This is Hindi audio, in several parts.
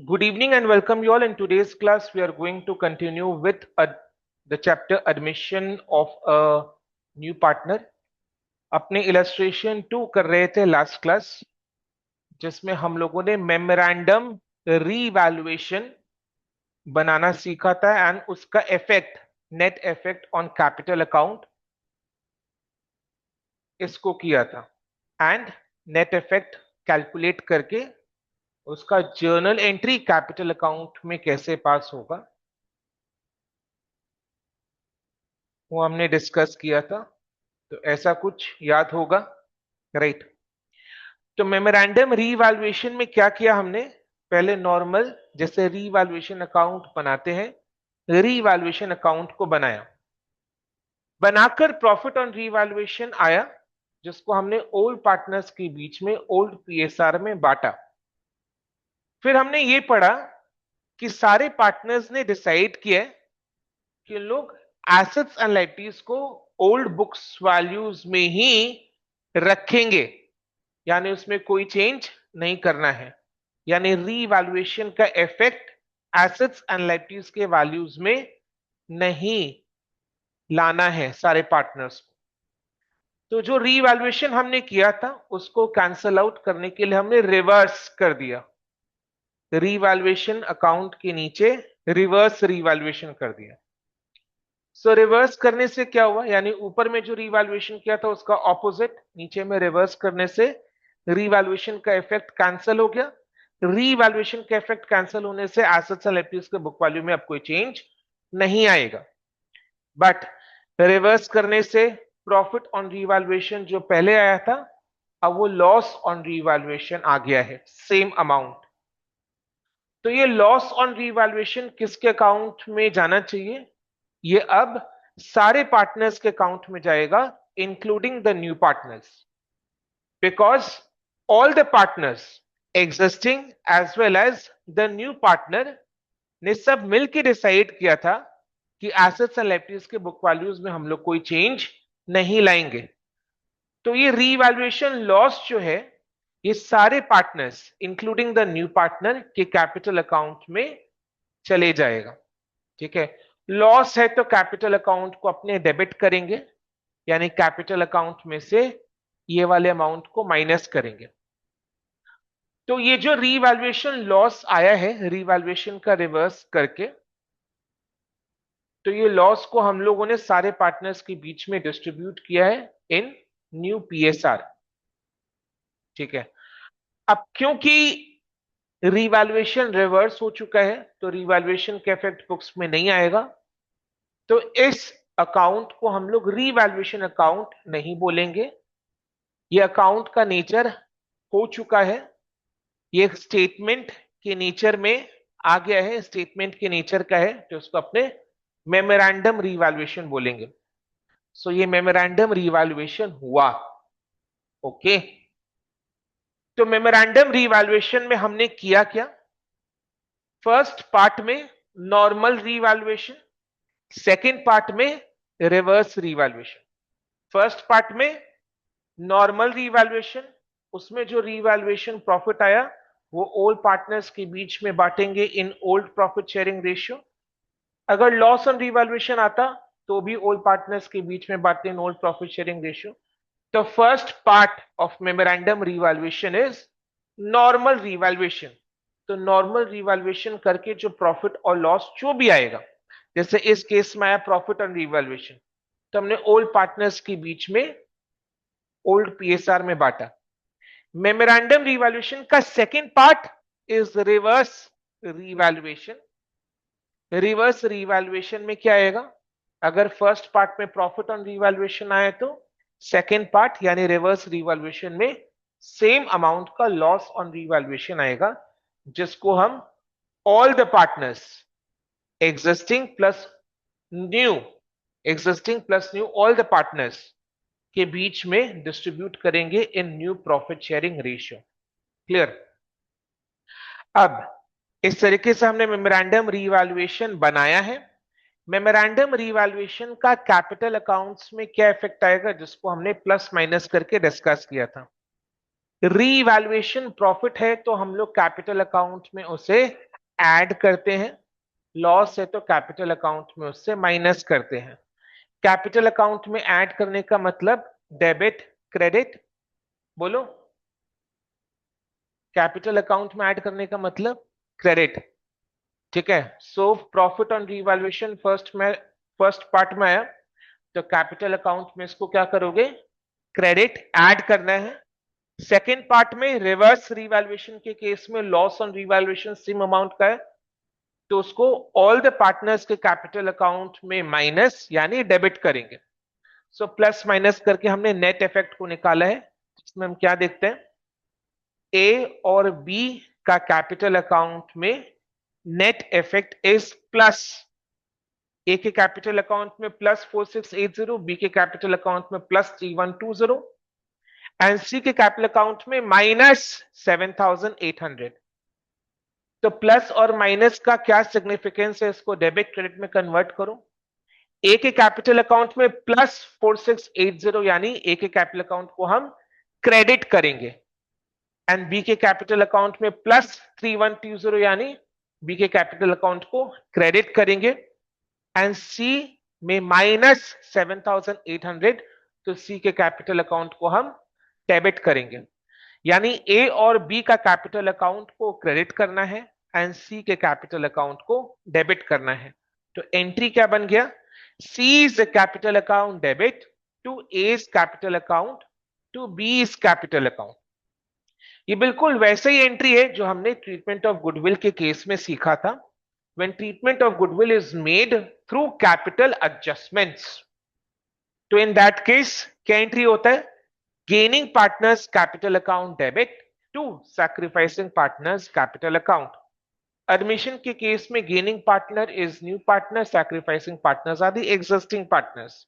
Good evening and welcome you all. In today's class, we are going to continue with the chapter admission of a new partner. अपने illustration 2 कर रहे थे last class, जिसमें हम लोगों ने मेमोरेंडम रीवैल्यूएशन बनाना सीखा था एंड उसका effect, net effect on capital account, इसको किया था एंड नेट इफेक्ट कैलकुलेट करके उसका जर्नल एंट्री कैपिटल अकाउंट में कैसे पास होगा वो हमने डिस्कस किया था। तो ऐसा कुछ याद होगा, राइट? तो मेमोरेंडम रीवैल्यूएशन में क्या किया हमने? पहले नॉर्मल जैसे रीवैल्यूएशन अकाउंट बनाते हैं, रीवैल्यूएशन अकाउंट को बनाया, बनाकर प्रॉफिट ऑन रीवैल्यूएशन आया, जिसको हमने ओल्ड पार्टनर्स के बीच में ओल्ड पीएसआर में बांटा। फिर हमने ये पढ़ा कि सारे पार्टनर्स ने डिसाइड किया कि लोग एसेट्स एंड लायबिलिटीज को ओल्ड बुक्स वैल्यूज में ही रखेंगे, यानी उसमें कोई चेंज नहीं करना है, यानी रीवैल्यूएशन का इफेक्ट एसेट्स एंड लायबिलिटीज के वैल्यूज में नहीं लाना है सारे पार्टनर्स को। तो जो रीवैल्यूएशन हमने किया था उसको कैंसल आउट करने के लिए हमने रिवर्स कर दिया, रीवैल्यूएशन अकाउंट के नीचे रिवर्स रीवैल्यूएशन कर दिया। सो रिवर्स करने से क्या हुआ, यानी ऊपर में जो रीवैल्यूएशन किया था उसका ऑपोजिट नीचे में रिवर्स करने से रीवैल्यूएशन का इफेक्ट कैंसिल हो गया। रीवैल्यूएशन का इफेक्ट कैंसिल होने से एसेट्स एंड लायबिलिटीज के बुक वैल्यू में अब कोई चेंज नहीं आएगा, बट रिवर्स करने से प्रॉफिट ऑन रीवैल्यूएशन जो पहले आया था अब वो लॉस ऑन रीवैल्यूएशन आ गया है, सेम अमाउंट। तो ये लॉस ऑन रीवैल्यूएशन किसके अकाउंट में जाना चाहिए? ये अब सारे पार्टनर्स के अकाउंट में जाएगा, including the new partners, because all the partners existing as well as the new partner ने सब मिलकर डिसाइड किया था कि एसेट्स एंड लायबिलिटीज के बुक वैल्यूज में हम लोग कोई चेंज नहीं लाएंगे। तो ये रीवैल्यूएशन लॉस जो है ये सारे partners including the new partner के कैपिटल अकाउंट में चले जाएगा। ठीक है, लॉस है तो कैपिटल अकाउंट को अपने डेबिट करेंगे, यानी कैपिटल अकाउंट में से ये वाले अमाउंट को माइनस करेंगे। तो ये जो रीवैल्यूएशन लॉस आया है रीवैल्यूएशन का रिवर्स करके, तो ये लॉस को हम लोगों ने सारे पार्टनर्स के बीच में डिस्ट्रीब्यूट किया है इन न्यू पीएसआर। ठीक है, अब क्योंकि रीवैल्यूएशन रिवर्स हो चुका है तो रीवैल्यूएशन का इफेक्ट बुक्स में नहीं आएगा, तो इस अकाउंट को हम लोग रीवैल्यूएशन अकाउंट नहीं बोलेंगे। ये अकाउंट का नेचर हो चुका है, ये स्टेटमेंट के नेचर में आ गया है, स्टेटमेंट के नेचर का है तो उसको अपने मेमोरेंडम रीवैल्यूएशन बोलेंगे। सो ये मेमोरेंडम रीवैल्यूएशन हुआ। ओके, तो मेमोरेंडम रीवैल्यूएशन में हमने किया क्या? फर्स्ट पार्ट में नॉर्मल रीवैल्यूएशन, सेकेंड पार्ट में रिवर्स रीवैल्यूएशन। फर्स्ट पार्ट में नॉर्मल रीवैल्यूएशन, उसमें जो रीवैल्यूएशन प्रॉफिट आया वो ओल्ड पार्टनर्स के बीच में बांटेंगे in old profit sharing ratio. अगर लॉस ऑन रीवैल्यूएशन आता तो भी ओल्ड पार्टनर्स के बीच में बांटते in old profit sharing ratio. तो first part of memorandum revaluation is normal revaluation. तो नॉर्मल रीवैल्यूएशन करके जो प्रॉफिट और लॉस जो भी आएगा, जैसे इस केस में आया प्रॉफिट ऑन रीवैल्यूएशन, तो हमने ओल्ड पार्टनर्स के बीच में ओल्ड पीएसआर में बांटा। मेमोरेंडम रीवैल्यूएशन का second part is reverse revaluation. Reverse revaluation में क्या आएगा? अगर फर्स्ट पार्ट में प्रॉफिट ऑन रीवैल्यूएशन आए तो सेकेंड पार्ट यानी रिवर्स रीवैल्यूएशन में सेम अमाउंट का लॉस ऑन रीवैल्यूएशन आएगा, जिसको हम all the partners existing plus new, existing plus new all the partners के बीच में डिस्ट्रीब्यूट करेंगे in new profit sharing ratio. Clear? अब इस तरीके से हमने मेमोरेंडम रीवैल्यूएशन बनाया है। मेमोरेंडम रीवैल्यूएशन का कैपिटल अकाउंट्स में क्या इफेक्ट आएगा, जिसको हमने प्लस माइनस करके डिस्कस किया था। रीवैल्यूएशन प्रॉफिट है तो हम लोग कैपिटल अकाउंट में उसे ऐड करते हैं, लॉस है तो कैपिटल अकाउंट में उससे माइनस करते हैं। कैपिटल अकाउंट में ऐड करने का मतलब डेबिट क्रेडिट, बोलो। कैपिटल अकाउंट में ऐड करने का मतलब क्रेडिट, ठीक है। So profit on revaluation first part में आया, तो कैपिटल अकाउंट में इसको क्या करोगे, क्रेडिट ऐड करना है। सेकेंड पार्ट में रिवर्स रीवैल्यूएशन के केस में loss on revaluation same amount का है, तो उसको ऑल द पार्टनर्स के कैपिटल अकाउंट में माइनस यानी डेबिट करेंगे। सो प्लस माइनस करके हमने नेट इफेक्ट को निकाला है, इसमें हम क्या देखते हैं, ए और बी का कैपिटल अकाउंट में नेट इफेक्ट इज प्लस, ए के कैपिटल अकाउंट में प्लस 4680, बी के कैपिटल अकाउंट में प्लस 3120 एंड सी के कैपिटल अकाउंट में माइनस 7800। तो प्लस और माइनस का क्या सिग्निफिकेंस है, इसको डेबिट क्रेडिट में कन्वर्ट करो। ए के कैपिटल अकाउंट में प्लस 4680 यानी ए के कैपिटल अकाउंट को हम क्रेडिट करेंगे, एंड बी के कैपिटल अकाउंट में प्लस 3120 यानी बी के कैपिटल अकाउंट को क्रेडिट करेंगे, एंड सी में माइनस 7800, तो सी के कैपिटल अकाउंट को हम डेबिट करेंगे। यानी ए और बी का कैपिटल अकाउंट को क्रेडिट करना है एंड सी के कैपिटल अकाउंट को डेबिट करना है। तो एंट्री क्या बन गया, C's capital account debit to A's capital account to B's capital account. ये बिल्कुल वैसे ही एंट्री है जो हमने ट्रीटमेंट ऑफ गुडविल के केस में सीखा था। When treatment of goodwill is made through capital adjustments, तो इन दैट केस क्या एंट्री होता है, gaining partners capital account debit to sacrificing partners capital account. Admission के केस में gaining partner is new partner, sacrificing partners are the existing partners.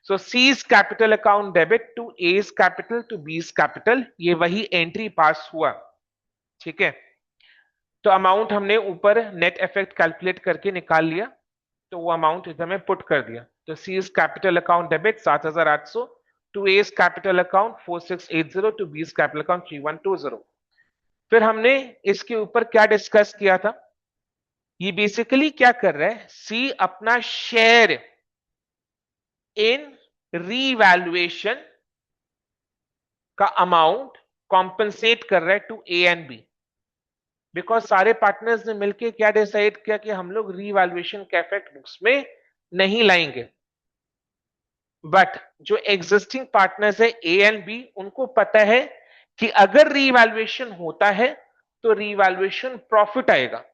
So C's capital account debit to A's capital to B's capital, ये वही एंट्री पास हुआ, ठीक है। तो अमाउंट हमने ऊपर नेट इफेक्ट कैलकुलेट करके निकाल लिया, तो वो अमाउंट इधर में पुट कर दिया। तो C's capital account debit 7800 to A's capital account 4680 to B's capital account 3120। फिर हमने इसके ऊपर क्या डिस्कस किया था, ये बेसिकली क्या कर रहा है, सी अपना शेयर इन रीवैल्यूएशन का अमाउंट कॉम्पनसेट कर रहा है to A and B, because सारे पार्टनर्स ने मिलकर क्या डिसाइड किया कि हम लोग रीवैल्यूएशन का इफेक्ट बुक्स में नहीं लाएंगे। बट जो एग्जिस्टिंग पार्टनर्स है ए एंड बी, उनको पता है कि अगर रीवैल्यूएशन होता है तो रीवैल्यूएशन प्रॉफिट आएगा।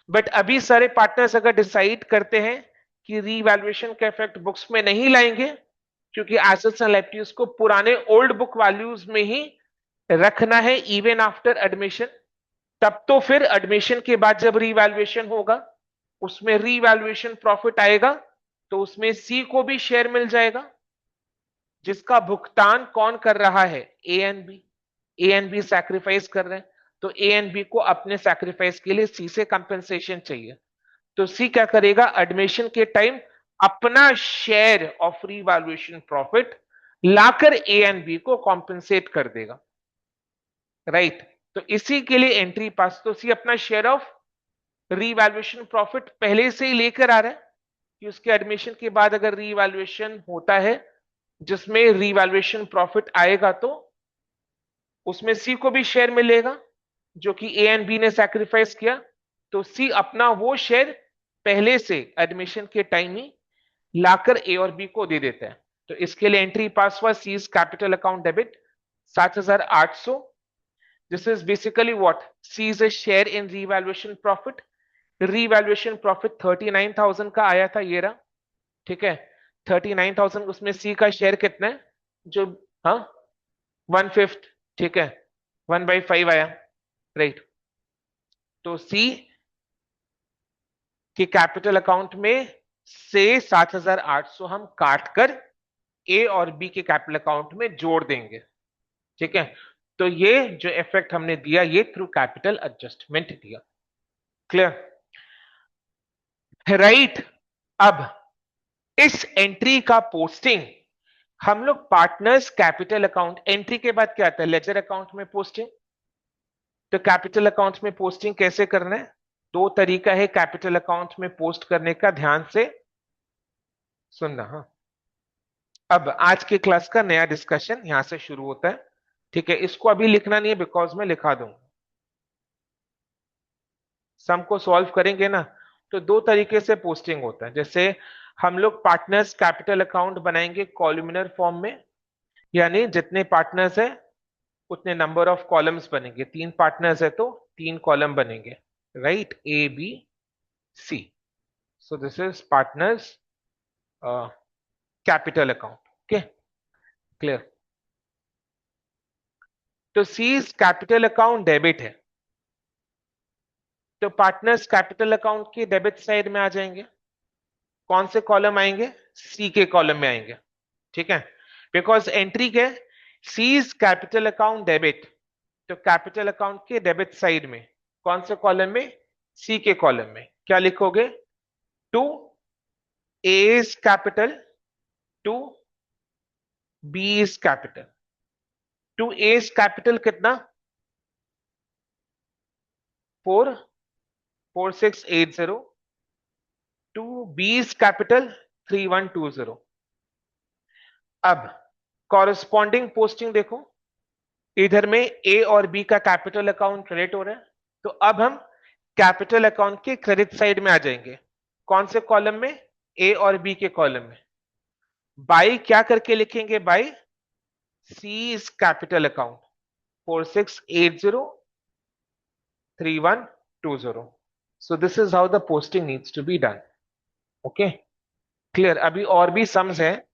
बट अभी सारे पार्टनर्स अगर डिसाइड करते हैं कि रीवैल्यूएशन का इफेक्ट बुक्स में नहीं लाएंगे, क्योंकि एसेट्स एंड लायबिलिटीज को पुराने ओल्ड बुक वैल्यूज में ही रखना है इवन आफ्टर एडमिशन, तब तो फिर एडमिशन के बाद जब रीवैल्यूएशन होगा उसमें रीवैल्यूएशन प्रॉफिट आएगा, तो उसमें सी को भी शेयर मिल जाएगा, जिसका भुगतान कौन कर रहा है, A and B. A and B sacrifice कर रहे हैं, तो ए एंड बी को अपने सैक्रिफाइस के लिए सी से कंपेंसेशन चाहिए। तो सी क्या करेगा, एडमिशन के टाइम अपना शेयर ऑफ रीवैल्यूएशन प्रॉफिट लाकर ए एंड बी को कॉम्पेंसेट कर देगा, राइट। तो इसी के लिए एंट्री पास, तो सी अपना शेयर ऑफ रीवैल्यूएशन प्रॉफिट पहले से ही लेकर आ रहा है कि उसके एडमिशन के बाद अगर रीवैल्यूएशन होता है जिसमें रीवैल्यूएशन प्रॉफिट आएगा, तो उसमें सी को भी शेयर मिलेगा जो कि ए एंड बी ने सैक्रिफाइस किया। तो सी अपना वो शेयर पहले से एडमिशन के टाइम ही लाकर ए और बी को दे देता है। तो इसके लिए एंट्री पास हुआ, seize capital account debit 7800। This is basically what, sees a share in revaluation profit. Revaluation profit 39,000 का आया था, ये रहा, ठीक है। 39,000, उसमें सी का शेयर कितना है, जो, हाँ, 1/5, ठीक है, 1/5 आया, राइट। तो सी के कैपिटल अकाउंट में से 7800 हम काट कर ए और बी के कैपिटल अकाउंट में जोड़ देंगे, ठीक है। तो ये जो इफेक्ट हमने दिया ये थ्रू कैपिटल एडजस्टमेंट दिया, क्लियर, राइट। अब इस एंट्री का पोस्टिंग हम लोग पार्टनर्स कैपिटल अकाउंट, एंट्री के बाद क्या आता है, लेजर अकाउंट में पोस्टिंग, तो कैपिटल अकाउंट में पोस्टिंग कैसे करना है? दो तरीका है कैपिटल अकाउंट में पोस्ट करने का, ध्यान से सुनना। हाँ, अब आज के क्लास का नया डिस्कशन यहां से शुरू होता है। ठीक है, इसको अभी लिखना नहीं है बिकॉज मैं लिखा दूंगा। सम को सॉल्व करेंगे ना, तो दो तरीके से पोस्टिंग होता है। जैसे हम लोग पार्टनर्स कैपिटल अकाउंट बनाएंगे कॉलमिनर फॉर्म में, यानी जितने पार्टनर्स है उतने नंबर ऑफ कॉलम्स बनेंगे। तीन पार्टनर्स है तो तीन कॉलम बनेंगे, right, A B C. So this is partners capital account. Okay, clear. तो सी कैपिटल अकाउंट डेबिट है, तो पार्टनर्स कैपिटल अकाउंट के डेबिट साइड में आ जाएंगे। कौन से कॉलम आएंगे? सी के कॉलम में आएंगे। ठीक है, बिकॉज एंट्री के सीज कैपिटल अकाउंट डेबिट, तो कैपिटल अकाउंट के डेबिट साइड में कौन से कॉलम में? सी के कॉलम में क्या लिखोगे? To A is capital, to B is capital. To A is capital कितना? 44680। To B is capital 3120। अब कॉरेस्पॉन्डिंग पोस्टिंग देखो, इधर में ए और बी का कैपिटल अकाउंट क्रेडिट हो रहा है, तो अब हम कैपिटल अकाउंट के क्रेडिट साइड में आ जाएंगे। कौन से कॉलम में? ए और बी के कॉलम में। बाई क्या करके लिखेंगे? By C is capital account 46803120। So this is how the posting needs to be done. Okay, clear. अभी और भी सम्स है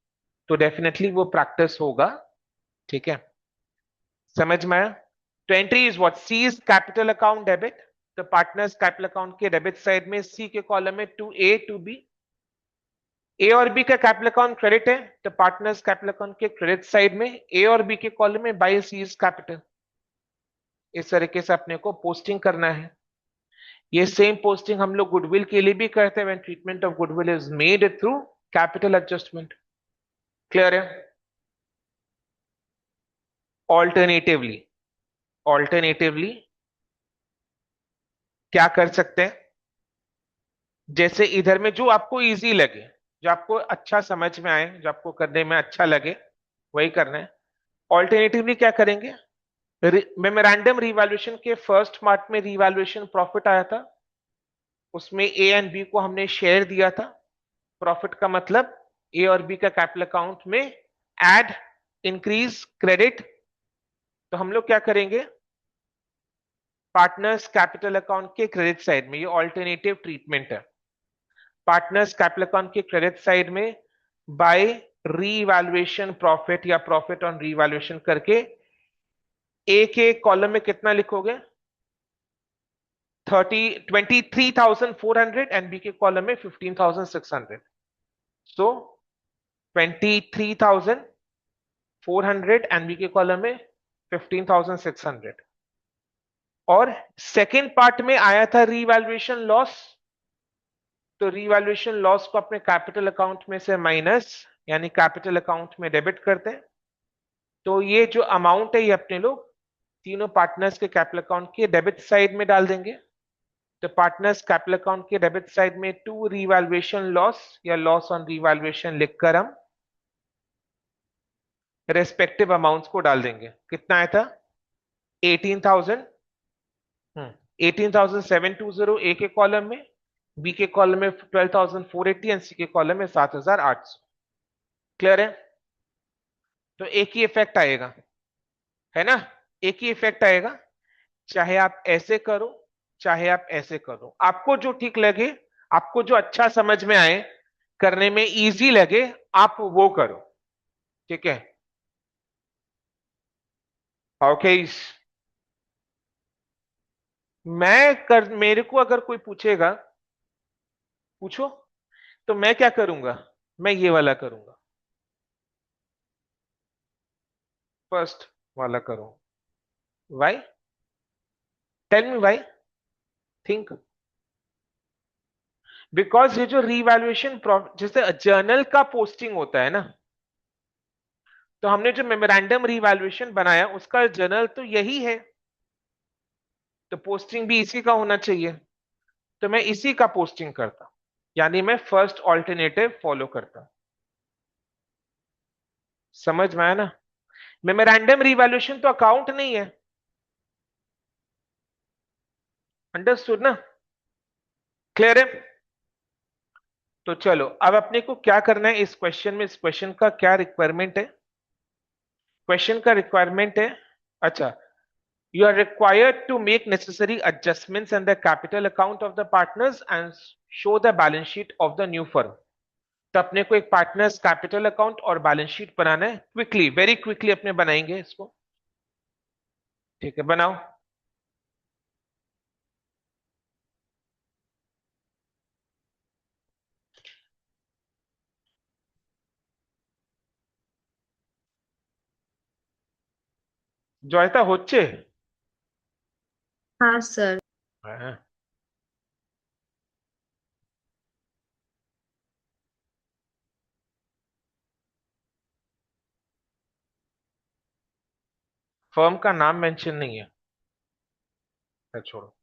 तो डेफिनेटली वो प्रैक्टिस होगा। ठीक है, समझ में आया? तो entry is what? C is capital account debit, तो पार्टनर्स कैपिटल अकाउंट के डेबिट साइड में सी के कॉलम में to A to B. A और बी का कैपिटल अकाउंट क्रेडिट है, तो पार्टनर्स कैपिटल अकाउंट के क्रेडिट साइड में ए और बी के कॉलम में बाय सी इज कैपिटल। इस तरीके से अपने को पोस्टिंग करना है। ये सेम पोस्टिंग हम लोग गुडविल के लिए भी करते हैं, when treatment of goodwill is made through capital adjustment. Clear है? ऑल्टरनेटिवली, ऑल्टरनेटिवली क्या कर सकते हैं? जैसे इधर में जो आपको इजी लगे, जो आपको अच्छा समझ में आए, जो आपको करने में अच्छा लगे, वही करना है। ऑल्टरनेटिवली क्या करेंगे? मेमोरेंडम रिवैल्यूएशन के फर्स्ट पार्ट में रिवैल्यूएशन प्रॉफिट आया था, उसमें ए एंड बी को हमने शेयर दिया था। प्रॉफिट का मतलब ए और बी का कैपिटल अकाउंट में ऐड, इंक्रीज, क्रेडिट। तो हम लोग क्या करेंगे? पार्टनर्स कैपिटल अकाउंट के क्रेडिट साइड में, ये ऑल्टरनेटिव ट्रीटमेंट है। पार्टनर्स कैपिटल अकाउंट के क्रेडिट साइड में बाय रीवैल्यूएशन प्रॉफिट या प्रॉफिट ऑन रीवैल्यूएशन करके ए के कॉलम में कितना लिखोगे? 23,400 एंड बी के कॉलम में 15,600। सो 23,400 एंड बी के कॉलम में 15,600। और सेकेंड पार्ट में आया था रीवैल्यूएशन लॉस, तो रीवैल्यूएशन लॉस को अपने कैपिटल अकाउंट में से माइनस, यानी कैपिटल अकाउंट में डेबिट करते हैं। तो ये जो अमाउंट है ये अपने लोग तीनों पार्टनर्स के कैपिटल अकाउंट के डेबिट साइड में डाल देंगे। तो पार्टनर्स कैपिटल अकाउंट के डेबिट साइड में टू रीवैल्यूएशन लॉस या लॉस ऑन रीवैल्यूएशन लिखकर हम रेस्पेक्टिव अमाउंट्स को डाल देंगे। कितना आया था? 18,000, 18,720 ए के कॉलम में, बी के कॉलम में 12,480 एंड सी के कॉलम में 7,800। क्लियर है? तो एक ही इफेक्ट आएगा, है ना? एक ही इफेक्ट आएगा, चाहे आप ऐसे करो चाहे आप ऐसे करो, आपको जो ठीक लगे, आपको जो अच्छा समझ में आए, करने में इजी लगे, आप वो करो। ठीक है? ओके, मेरे को अगर कोई पूछेगा, पूछो, तो मैं क्या करूंगा? मैं ये वाला करूंगा, फर्स्ट वाला करूं। Why? Tell me why. Think. Because ये जो रीवैल्यूएशन, जैसे जर्नल का पोस्टिंग होता है ना, तो हमने जो मेमोरेंडम रीवैल्यूएशन बनाया उसका जर्नल तो यही है। तो पोस्टिंग भी इसी का होना चाहिए, तो मैं इसी का पोस्टिंग करता, यानी मैं फर्स्ट ऑल्टरनेटिव फॉलो करता। समझ में आया ना? मेमोरेंडम रिवैल्यूएशन तो अकाउंट नहीं है, अंडरस्टूड ना? क्लियर है? तो चलो अब अपने को क्या करना है इस क्वेश्चन में, इस क्वेश्चन का क्या रिक्वायरमेंट है? क्वेश्चन का रिक्वायरमेंट है, अच्छा, you are required to make necessary adjustments in the capital account of the partners and show the balance sheet of the new firm। तो अपने को एक पार्टनर्स कैपिटल अकाउंट और बैलेंस शीट बनाना है, क्विकली, वेरी क्विकली अपने बनाएंगे इसको। ठीक है, बनाओ। জয়তা হচ্ছে? हाँ सर। হ্যাঁ। फर्म का नाम मेंशन नहीं है, छोड़ो।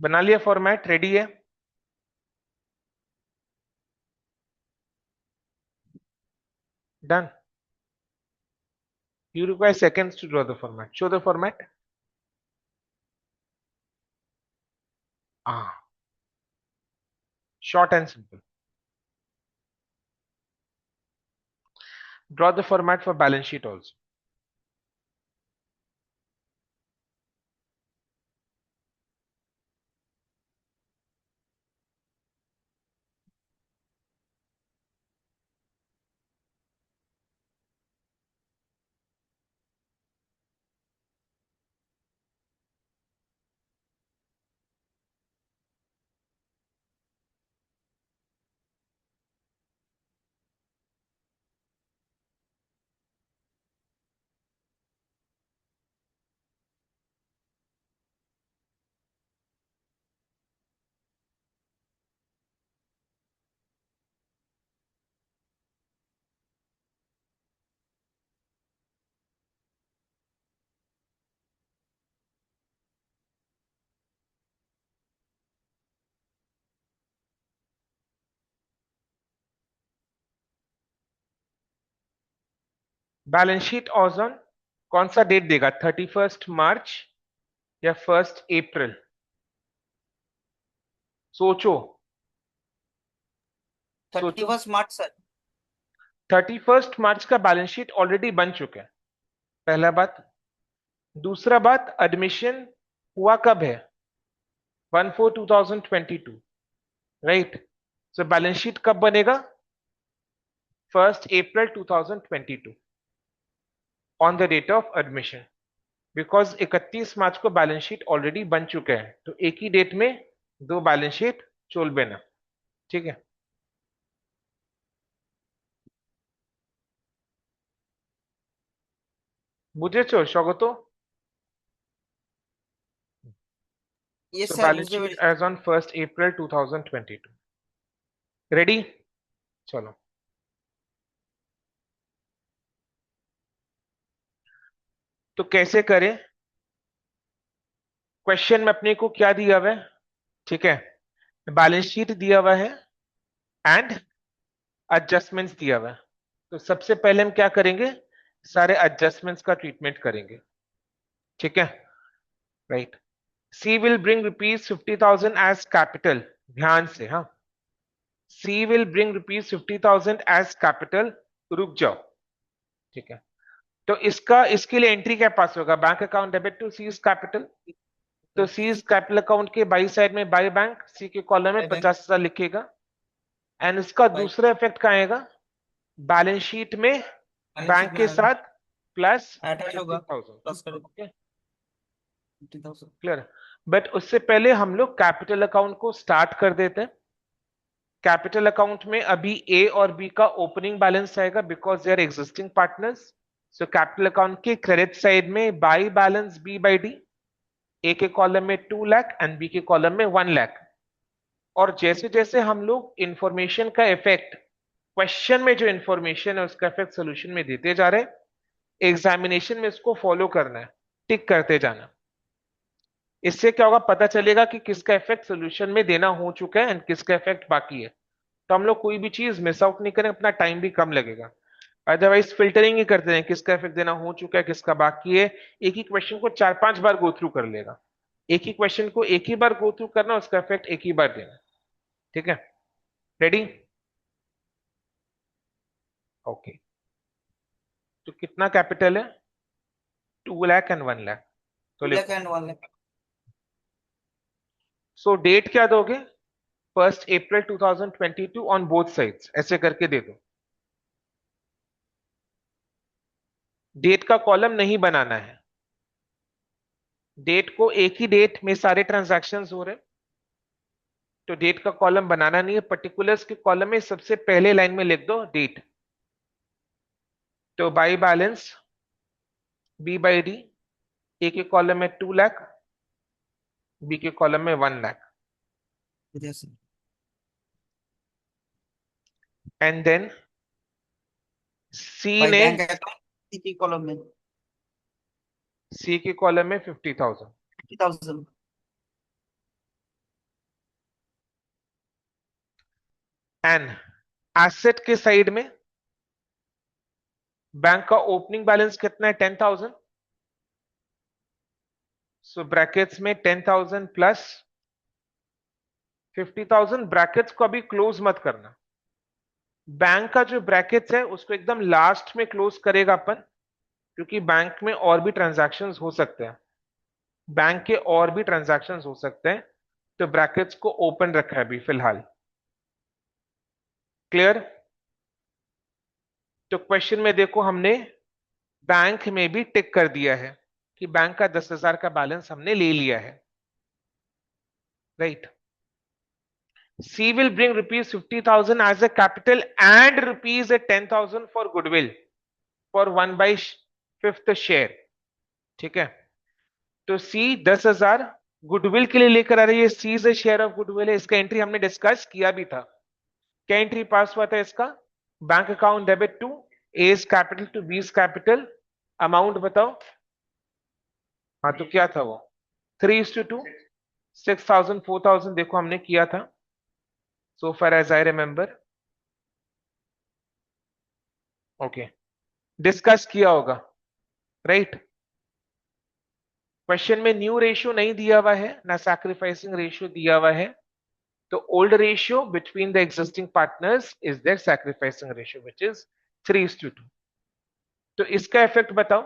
बना लिया, फॉर्मेट रेडी है? Done. You require seconds to draw the format. Show the format. Ah, short and simple. Draw the format for balance sheet also. Balance sheet on कौन सा डेट देगा, 31 मार्च या 1 अप्रैल? सोचो। 31 मार्च सर। 31 मार्च का बैलेंस शीट ऑलरेडी बन चुका है, पहला बात। दूसरा बात, एडमिशन हुआ कब है? 1/4/2022, राइट? सो बैलेंस शीट कब बनेगा? 1 April 2022, on the date of admission. Because 31 March को बैलेंस शीट ऑलरेडी बन चुका है, तो एक ही डेट में दो बैलेंस शीट चलবে না। ठीक है? বুঝেছো স্বাগত? यस So স্যার, balance বুঝতে sheet পেরেছি। as on 1 April 2022। रेडी? चलो। तो कैसे करें? क्वेश्चन में अपने को क्या दिया हुआ है? ठीक है, बैलेंस शीट दिया हुआ है एंड एडजस्टमेंट्स दिया हुआ है। तो सबसे पहले हम क्या करेंगे, सारे एडजस्टमेंट्स का ट्रीटमेंट करेंगे। ठीक है, right. C will bring rupees 50,000 as capital, ध्यान से, हाँ। C will bring rupees 50,000 as capital, रुक जाओ। ठीक है, तो इसका, इसके लिए एंट्री क्या पास होगा, bank account debit to C's capital. तो सीज कैपिटल अकाउंट के बाई साइड में बाई बैंक, सी के कॉलम में 50,000 लिखेगा। एंड इसका दूसरा इफेक्ट क्या आएगा, बैलेंस शीट में बैंक के साथ प्लस अटैच होगा 50,000। प्लस कर ओके 50,000। क्लियर। बट उससे पहले हम लोग कैपिटल अकाउंट को स्टार्ट कर देते हैं। कैपिटल अकाउंट में अभी ए और बी का ओपनिंग बैलेंस आएगा because they are existing partners. So capital account के क्रेडिट साइड में by balance B by D, A के कॉलम में 2 लाख एंड बी के कॉलम में 1 लाख। और जैसे जैसे हम लोग इंफॉर्मेशन का इफेक्ट क्वेश्चन में जो इंफॉर्मेशन है उसका इफेक्ट सोल्यूशन में देते जा रहे हैं, एग्जामिनेशन में इसको फॉलो करना है, टिक करते जाना। इससे क्या होगा, पता चलेगा कि किसका इफेक्ट सोल्यूशन में देना हो चुका है एंड किसका इफेक्ट बाकी है। तो हम लोग कोई भी चीज मिस आउट नहीं करें, अपना टाइम भी कम लगेगा। अदरवाइज फिल्टरिंग ही करते हैं, किसका इफेक्ट देना हो चुका है किसका बाकी है। एक ही क्वेश्चन को 4-5 बार गो थ्रू कर लेगा। एक ही क्वेश्चन को एक ही बार गो थ्रू करना, उसका इफेक्ट एक ही बार देना। ठीक है, रेडी? ओके। तो कितना कैपिटल है? 2 लाख एंड 1 लाख। तो 2 लाख लिखो। एंड 1 लाख। सो डेट क्या दोगे? 1 अप्रैल 2022 ऑन बोथ साइड्स, ऐसे करके दे दो। डेट का कॉलम नहीं बनाना है। डेट को एक ही डेट में सारे ट्रांजैक्शंस हो रहे हैं, तो डेट का कॉलम बनाना नहीं है। पर्टिकुलर्स के कॉलम में सबसे पहले लाइन में लिख दो डेट। तो by balance B by D, A के कॉलम में 2 लाख, बी के कॉलम में 1 लाख। यस एंड देन सी भाई ने बैंक अकाउंट की कॉलम में सी के कॉलम में 50,000। 50,000। एंड एसेट के साइड में बैंक का ओपनिंग बैलेंस कितना है? 10,000। सो ब्रैकेट्स में 10,000 प्लस 50,000। ब्रैकेट्स को अभी क्लोज मत करना। बैंक का जो ब्रैकेट्स है उसको एकदम लास्ट में क्लोज करेगा अपन, क्योंकि बैंक में और भी ट्रांजैक्शंस हो सकते हैं। बैंक के और भी ट्रांजैक्शंस हो सकते हैं, तो ब्रैकेट्स को ओपन रखा है अभी फिलहाल। क्लियर? तो क्वेश्चन में देखो, हमने बैंक में भी टिक कर दिया है कि बैंक का 10,000 का बैलेंस हमने ले लिया है, right. C will bring rupees 50,000 as a capital and rupees 10,000 for goodwill for 1/5 share। ठीक है, तो C 10,000 गुडविल के लिए लेकर आ रही है। C से शेयर ऑफ गुडविल है। इसका एंट्री हमने डिस्कस किया भी था। क्या एंट्री पास हुआ था इसका? Bank account debit to A's capital to B's capital. Amount बताओ। हाँ, तो क्या था वो? 3:2, 6,000 4,000 देखो हमने किया था, so far as I remember. Okay, discuss किया होगा, राइट। क्वेश्चन में न्यू रेशियो नहीं दिया हुआ है ना सैक्रिफाइसिंग रेशियो दिया हुआ है। तो old ratio between the existing partners is their sacrificing ratio which is 3:2। तो इसका इफेक्ट बताओ।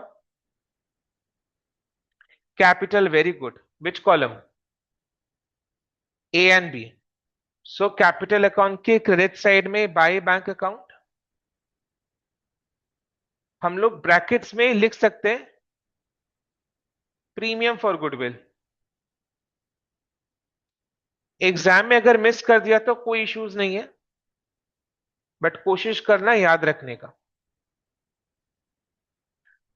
Capital, very good. Which column? A and B. So capital account के क्रेडिट साइड में बाय बैंक अकाउंट, हम लोग ब्रैकेट्स में लिख सकते हैं प्रीमियम फॉर गुडविल। एग्जाम में अगर मिस कर दिया तो कोई इश्यूज नहीं है, बट कोशिश करना याद रखने का।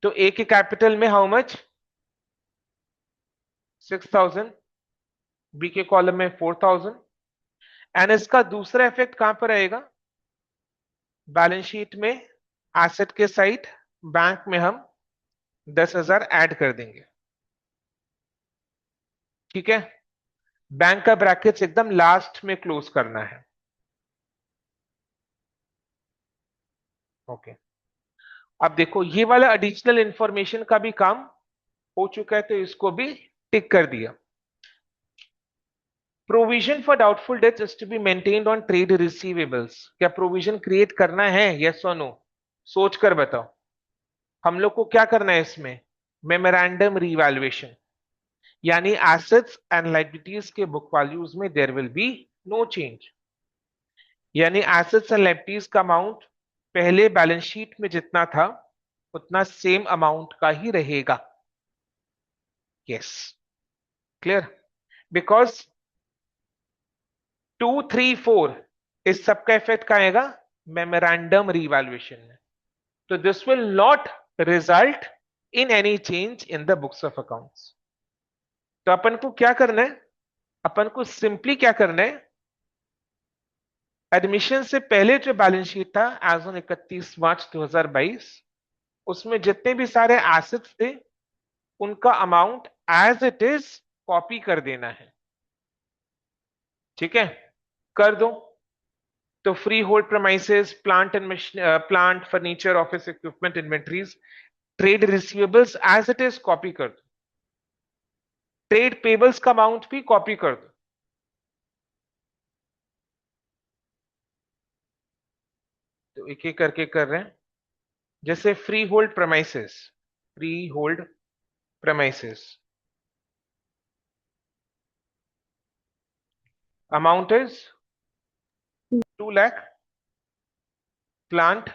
तो ए के कैपिटल में हाउ मच? 6,000। बी के कॉलम में 4,000। एंड इसका दूसरा इफेक्ट कहां पर आएगा? बैलेंस शीट में एसेट के साइड बैंक में हम 10,000 ऐड कर देंगे। ठीक है, बैंक का ब्रैकेट्स एकदम लास्ट में क्लोज करना है। ओके, अब देखो ये वाला एडिशनल इंफॉर्मेशन का भी काम हो चुका है, तो इसको भी टिक कर दिया। Provision for doubtful debts is to be maintained on trade receivables. क्या प्रोविजन क्रिएट करना है? यस और नो? सोच कर बताओ। हम लोग को क्या करना है इसमें? मेमोरेंडम रीवैल्यूएशन, यानी एसेट्स एंड लायबिलिटीज के बुक वैल्यूज में there will be no change. यानी एसेट्स एंड लायबिलिटीज का अमाउंट पहले बैलेंस शीट में जितना था उतना सेम अमाउंट का ही रहेगा। Yes, clear. बिकॉज 2, 3, 4 इस सबका इफेक्ट कहाँ आएगा? मेमोरेंडम रीवैल्यूएशन में। तो this will not result in any change in the books of accounts. तो अपन को क्या करना है? अपन को सिंपली क्या करना है, एडमिशन से पहले जो बैलेंस शीट था एज ऑन 31 मार्च 2022, उसमें जितने भी सारे एसेट्स थे उनका amount as it is copy कर देना है। ठीक है, कर दो। तो freehold premises, plant and machine, plant, furniture, office equipment, inventories, trade receivables as it is copy कर दो। ट्रेड पेबल्स का अमाउंट भी कॉपी कर दो। तो एक एक करके कर रहे हैं। जैसे freehold premises, freehold premises amount is 2 lakh. Plant,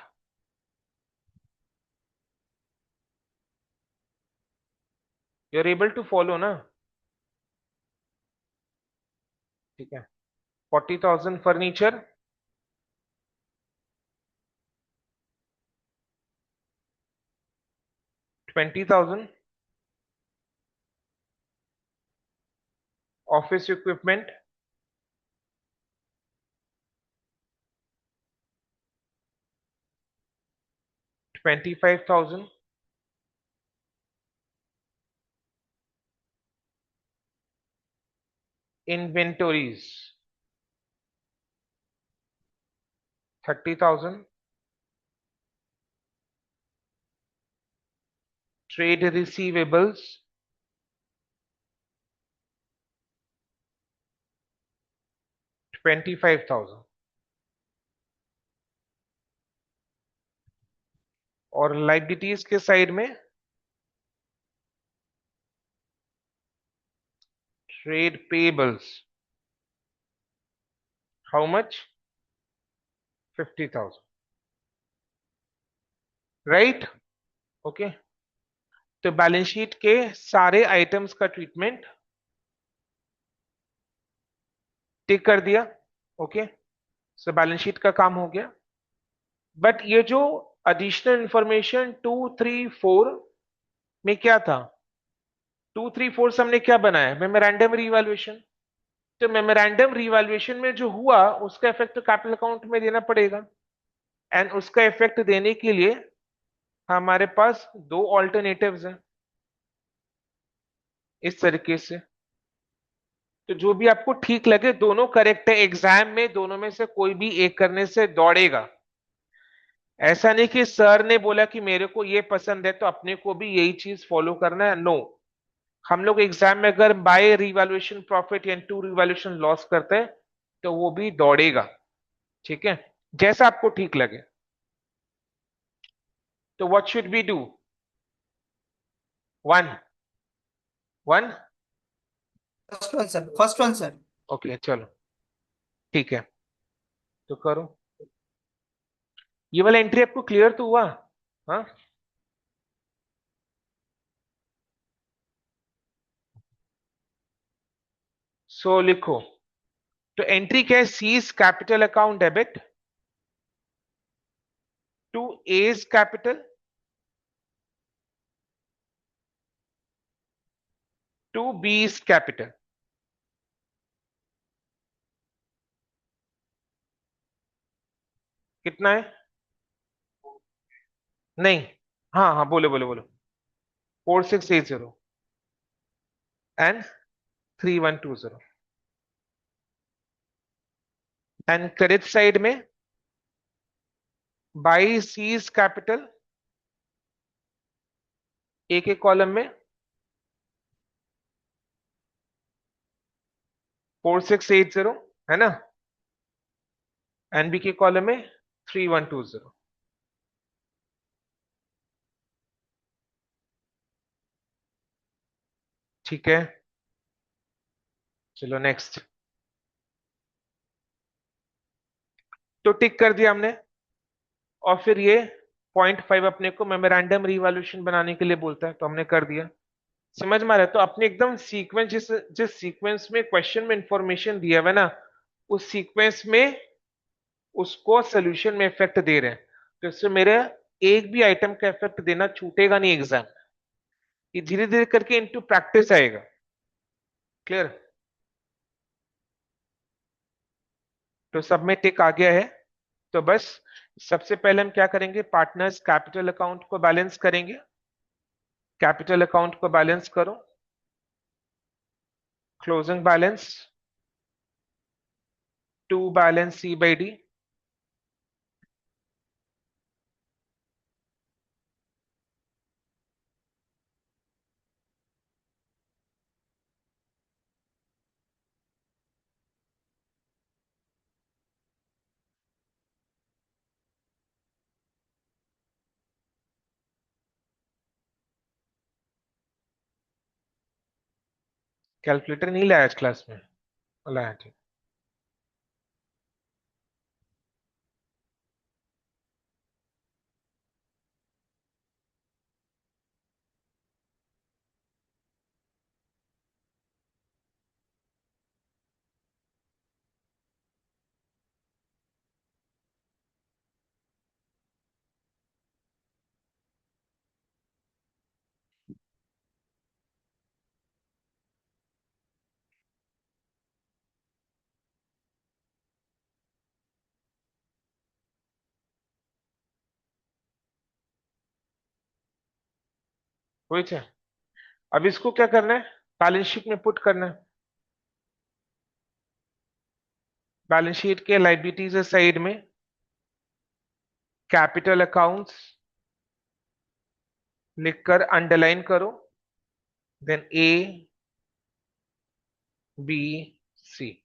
you are able to follow ना? ठीक है। 40,000 furniture, 20,000 office equipment, 25,000 inventories, 30,000 trade receivables, 25,000 और लाइबिलिटीज के साइड में trade payables, how much? 50,000। Right, okay. तो बैलेंस शीट के सारे आइटम्स का ट्रीटमेंट टिक कर दिया। ओके, सो बैलेंस शीट का काम हो गया। बट ये जो एडिशनल इंफॉर्मेशन 2, 3, 4 में क्या था? 2, 3, 4 से हमने क्या बनाया? Memorandum revaluation. तो मेमोरेंडम रीवैल्यूएशन में जो हुआ उसका इफेक्ट कैपिटल अकाउंट में देना पड़ेगा। एंड उसका इफेक्ट देने के लिए हमारे पास दो ऑल्टरनेटिव्स हैं इस तरीके से। तो जो भी आपको ठीक लगे, दोनों करेक्ट है। एग्जाम में दोनों में से कोई भी एक करने से दौड़ेगा। ऐसा नहीं कि सर ने बोला कि मेरे को ये पसंद है तो अपने को भी यही चीज फॉलो करना है, नो। हम लोग एग्जाम में अगर बाय रिवैल्यूएशन प्रॉफिट या टू रिवैल्यूएशन लॉस करते हैं तो वो भी दौड़ेगा। ठीक है, जैसा आपको ठीक लगे। तो what should we do? One, one. First one sir. Okay, चलो ठीक है, तो करो। ये वाला एंट्री आपको क्लियर तो हुआ? हाँ, सो लिखो। तो एंट्री क्या है? C's capital account debit to A's capital to B's capital. कितना है? नहीं, हाँ हाँ, बोलो बोलो बोलो। 4680 एंड 3120। एंड क्रेडिट साइड में बाई सीज कैपिटल, एक एक कॉलम में 4680 है ना, एनबी के कॉलम में 3120। ठीक है, चलो नेक्स्ट। तो टिक कर दिया हमने। और फिर ये 0.5 अपने को मेमोरेंडम रीवैल्यूएशन बनाने के लिए बोलता है, तो हमने कर दिया। समझ में आ रहा है? तो अपने एकदम सीक्वेंस, जिस जिस सीक्वेंस में क्वेश्चन में इंफॉर्मेशन दिया हुआ है ना, उस सीक्वेंस में उसको सोल्यूशन में इफेक्ट दे रहे हैं। तो इससे मेरे एक भी आइटम का इफेक्ट देना छूटेगा नहीं एग्जाम। ये धीरे धीरे करके इनटू प्रैक्टिस आएगा। क्लियर? तो सब में टिक आ गया है। तो बस सबसे पहले हम क्या करेंगे, पार्टनर्स कैपिटल अकाउंट को बैलेंस करेंगे। कैपिटल अकाउंट को बैलेंस करो। Closing balance to balance C by D. Calculator नहीं लाया आज क्लास में? लाया, ठीक। वही है। अब इसको क्या करना है, बैलेंस शीट में पुट करना है। बैलेंस शीट के लाइबिलिटीज साइड में कैपिटल अकाउंट्स लिखकर अंडरलाइन करो, देन ए बी सी।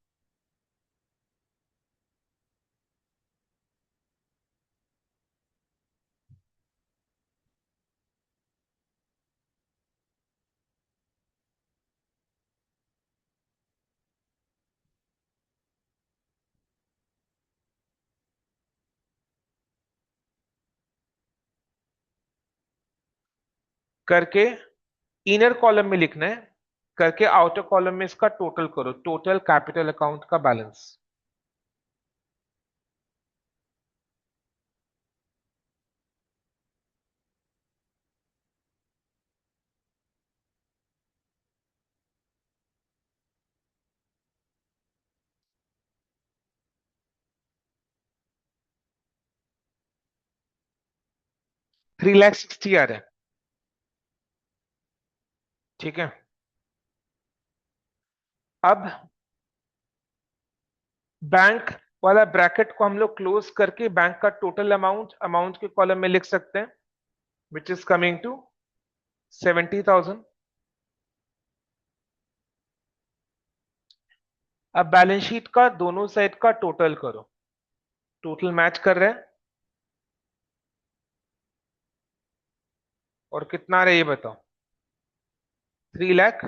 करके इनर कॉलम में लिखना है, करके आउटर कॉलम में इसका टोटल करो, टोटल कैपिटल अकाउंट का बैलेंस। 3,60,000 आ रहा है। ठीक है। अब बैंक वाला ब्रैकेट को हम लोग क्लोज करके बैंक का टोटल अमाउंट अमाउंट के कॉलम में लिख सकते हैं, विच इज कमिंग टू 70,000। अब बैलेंस शीट का दोनों साइड का टोटल करो, टोटल मैच कर रहे हैं, और कितना आ रहा है ये बताओ। 3 लाख,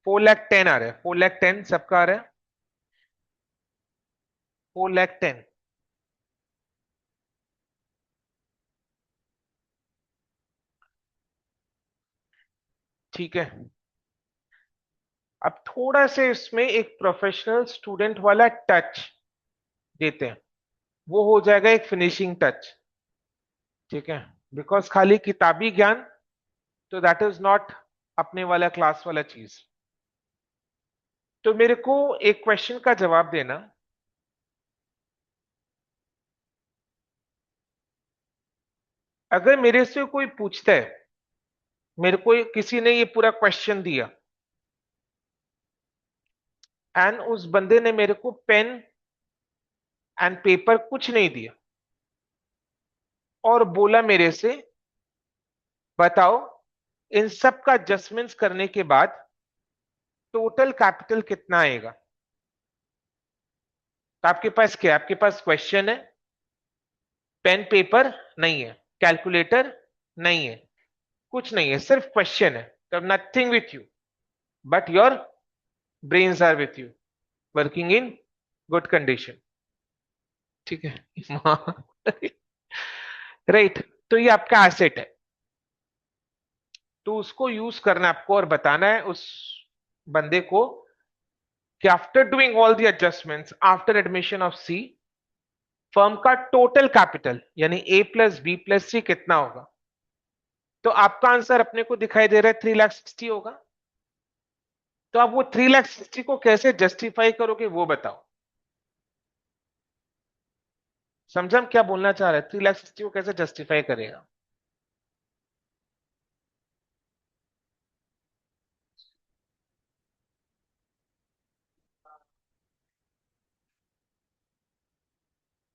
4,10,000 आ रहा है, 4,10,000 सबका आ रहा है, 4,10,000। ठीक है। अब थोड़ा से इसमें एक प्रोफेशनल स्टूडेंट वाला टच देते हैं, वो हो जाएगा एक फिनिशिंग टच। ठीक है। बिकॉज खाली किताबी ज्ञान, तो दैट इज नॉट अपने वाला क्लास वाला चीज। तो मेरे को एक क्वेश्चन का जवाब देना। अगर मेरे से कोई पूछता है, मेरे को किसी ने ये पूरा क्वेश्चन दिया, एंड उस बंदे ने मेरे को पेन एंड पेपर कुछ नहीं दिया, और बोला मेरे से बताओ इन सब का एडजस्टमेंट्स करने के बाद टोटल कैपिटल कितना आएगा। तो आपके पास क्या है? आपके पास क्वेश्चन है, पेन पेपर नहीं है, कैलकुलेटर नहीं है, कुछ नहीं है, सिर्फ क्वेश्चन है। तो nothing with you, but your brains are with you, working in good condition. ठीक है। राइट। तो ये आपका एसेट है, तो उसको यूज करना है आपको और बताना है उस बंदे को कि after doing all the adjustments after admission of C, firm का टोटल कैपिटल यानी A plus B plus C कितना होगा। तो आपका आंसर अपने को दिखाई दे रहा है 3,60,000 होगा। तो आप वो 3,60,000 को कैसे जस्टिफाई करोगे वो बताओ। समझा हम क्या बोलना चाह रहे हैं, 3,60,000 को कैसे जस्टिफाई करेगा।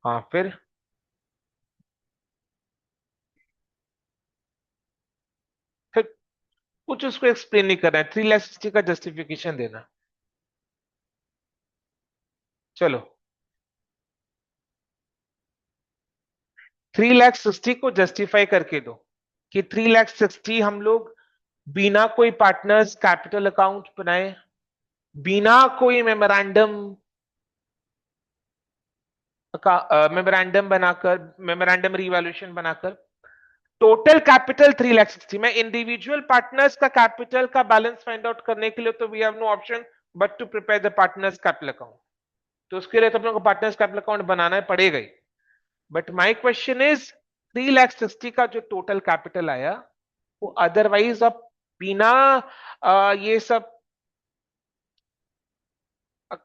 हाँ फिर कुछ उसको एक्सप्लेन नहीं करना है, 3,60,000 का जस्टिफिकेशन देना। चलो 3,60,000 को जस्टिफाई करके दो कि 3,60,000 हम लोग बिना कोई पार्टनर्स कैपिटल अकाउंट बनाए, बिना कोई मेमोरेंडम का मेमोरेंडम बनाकर, मेमोरेंडम रीवैल्यूएशन बनाकर टोटल कैपिटल 3,60,000। मैं इंडिविजुअल पार्टनर्स का कैपिटल का बैलेंस फाइंड आउट करने के लिए तो we have no option but to prepare the partners capital account. तो उसके लिए तो अपने को पार्टनर्स कैपिटल अकाउंट बनाना पड़ेगा ही। बट माय क्वेश्चन इज 3,60,000 का जो टोटल कैपिटल आया वो अदरवाइज आप बिना ये सब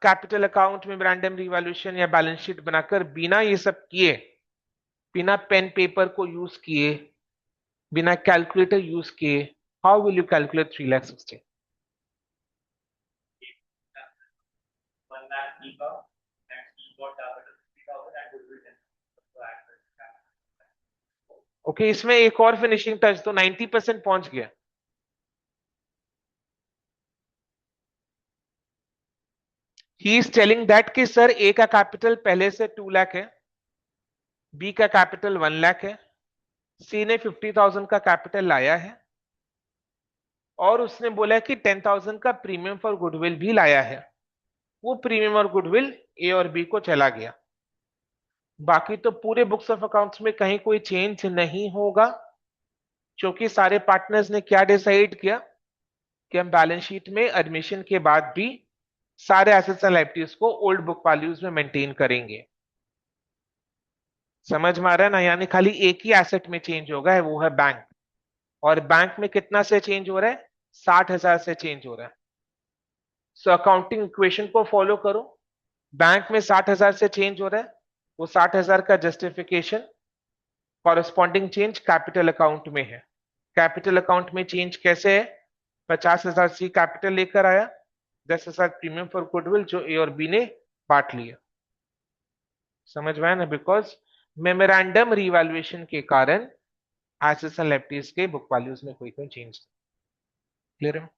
कैपिटल अकाउंट में रैंडम रिवैल्यूएशन या बैलेंस शीट बनाकर बिना ये सब किए, बिना पेन पेपर को यूज किए, बिना कैलकुलेटर यूज किए, how will you calculate 3,60,000। Okay इसमें एक और फिनिशिंग टच तो 90% पहुंच गया। ही इज टेलिंग दैट कि सर ए का कैपिटल पहले से 2 लाख है, बी का कैपिटल 1 लाख है, सी ने 50,000 का कैपिटल लाया है और उसने बोला कि 10,000 का प्रीमियम फॉर गुडविल भी लाया है। वो प्रीमियम और गुडविल ए और बी को चला गया। बाकी तो पूरे बुक्स ऑफ अकाउंट्स में कहीं कोई चेंज नहीं होगा, क्योंकि सारे पार्टनर्स ने क्या डिसाइड किया कि हम बैलेंस शीट में एडमिशन के बाद भी सारे एसेट्स एंड लायबिलिटीज को ओल्ड बुक वैल्यूज में मेंटेन करेंगे। समझ में आ रहा है ना, यानी खाली एक ही एसेट में चेंज होगा है वो है बैंक। और बैंक में कितना से चेंज हो रहा है, 60,000 से चेंज हो रहा है। सो अकाउंटिंग इक्वेशन को फॉलो करो, बैंक में 60,000 से चेंज हो रहा है, वो 60,000 का justification corresponding change capital account में है। कैपिटल अकाउंट में चेंज कैसे है, 50,000 सी कैपिटल लेकर आया, 10,000 प्रीमियम फॉर गुडविल जो ए और बी ने बांट लिया। समझ में आया ना, बिकॉज मेमोरेंडम रिवैल्यूएशन के कारण एसेट्स एंड लायबिलिटीज के बुक वैल्यूज में कोई कोई चेंज। क्लियर है,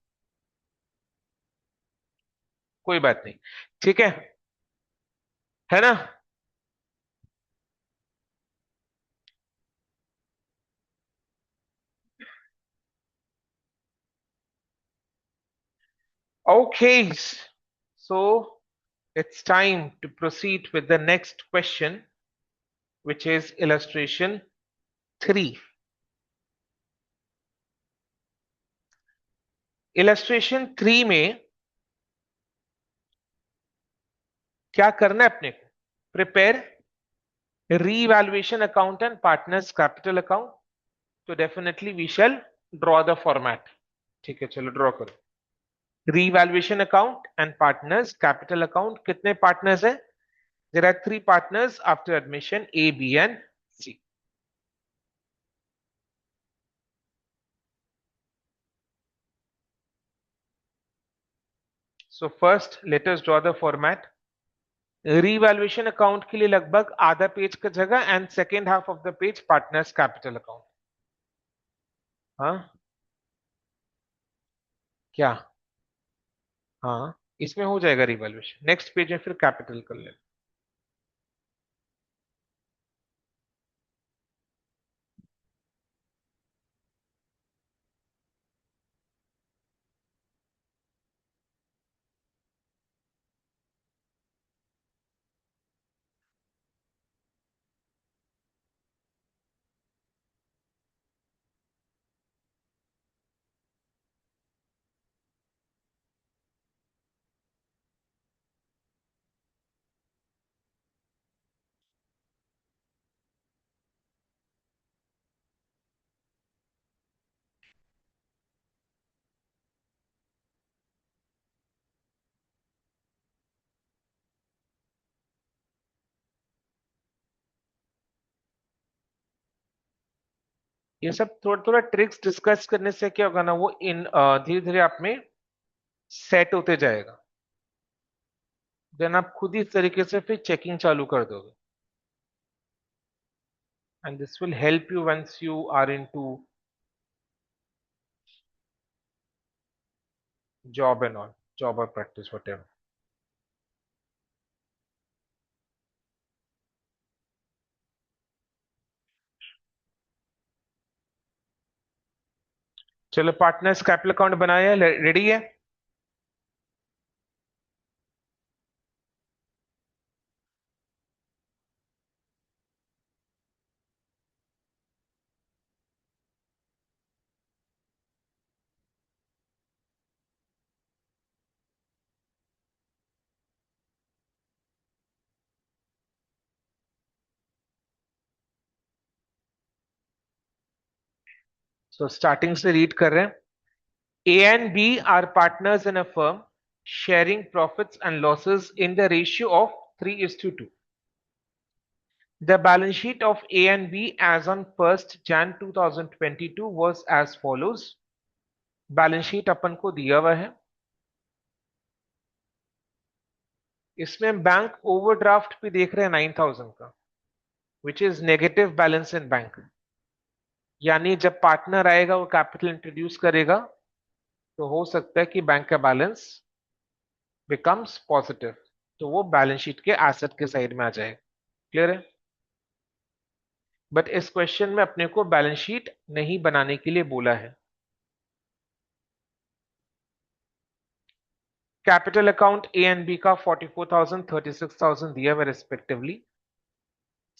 कोई बात नहीं, ठीक है ना। Okay, so it's time to proceed with the next question, which is illustration 3. Illustration 3 में क्या करना है अपने को, prepare revaluation account and partners capital account. तो definitely we shall draw the format. ठीक है चलो ड्रॉ करो। revaluation account and partners capital account, कितने पार्टनर्स है, there are 3 partners after admission A, B and C. So first let us draw the format. Revaluation account के लिए लगभग आधा पेज का जगह and second half of the page partners capital account. हाँ क्या, हाँ इसमें हो जाएगा रिवैल्यूएशन, नेक्स्ट पेज में फिर कैपिटल कर लेना। ये सब थोड़ा थोड़ा ट्रिक्स डिस्कस करने से क्या होगा ना, वो इन धीरे धीरे आप में सेट होते जाएगा। देन आप खुद ही इस तरीके से फिर चेकिंग चालू कर दोगे, and this will help you once you are into job and all, job और प्रैक्टिस व्हाटएवर। चलो पार्टनर्स कैपिटल अकाउंट बनाया, रेडी है। सो स्टार्टिंग से रीड कर रहे हैं। A and B are partners in a firm sharing profits and losses in the ratio of 3:2. The balance sheet of A and B as on 1st Jan 2022 was as follows. Balance sheet अपन को दिया हुआ है। इसमें बैंक ओवरड्राफ्ट भी देख रहे हैं 9,000 का, which is negative balance in bank. यानी जब पार्टनर आएगा वो कैपिटल इंट्रोड्यूस करेगा तो हो सकता है कि बैंक का बैलेंस बिकम्स पॉजिटिव, तो वो बैलेंस शीट के एसेट के साइड में आ जाएगा। क्लियर है? बट इस क्वेश्चन में अपने को बैलेंस शीट नहीं बनाने के लिए बोला है। Capital account A and B का 44,000 36,000 दिया हुआ respectively.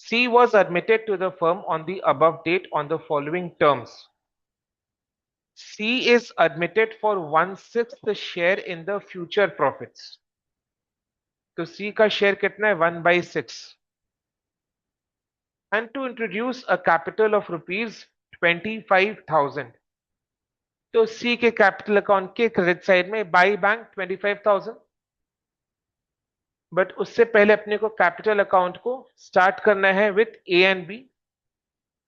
C was admitted to the firm on the above date on the following terms. C is admitted for 1/6 share in the future profits. तो C का शेयर कितना है? 1/6. And to introduce a capital of rupees 25,000. तो C के कैपिटल अकाउंट के क्रेडिट साइड में बाई बैंक 25,000। बट उससे पहले अपने को कैपिटल अकाउंट को स्टार्ट करना है with A and B.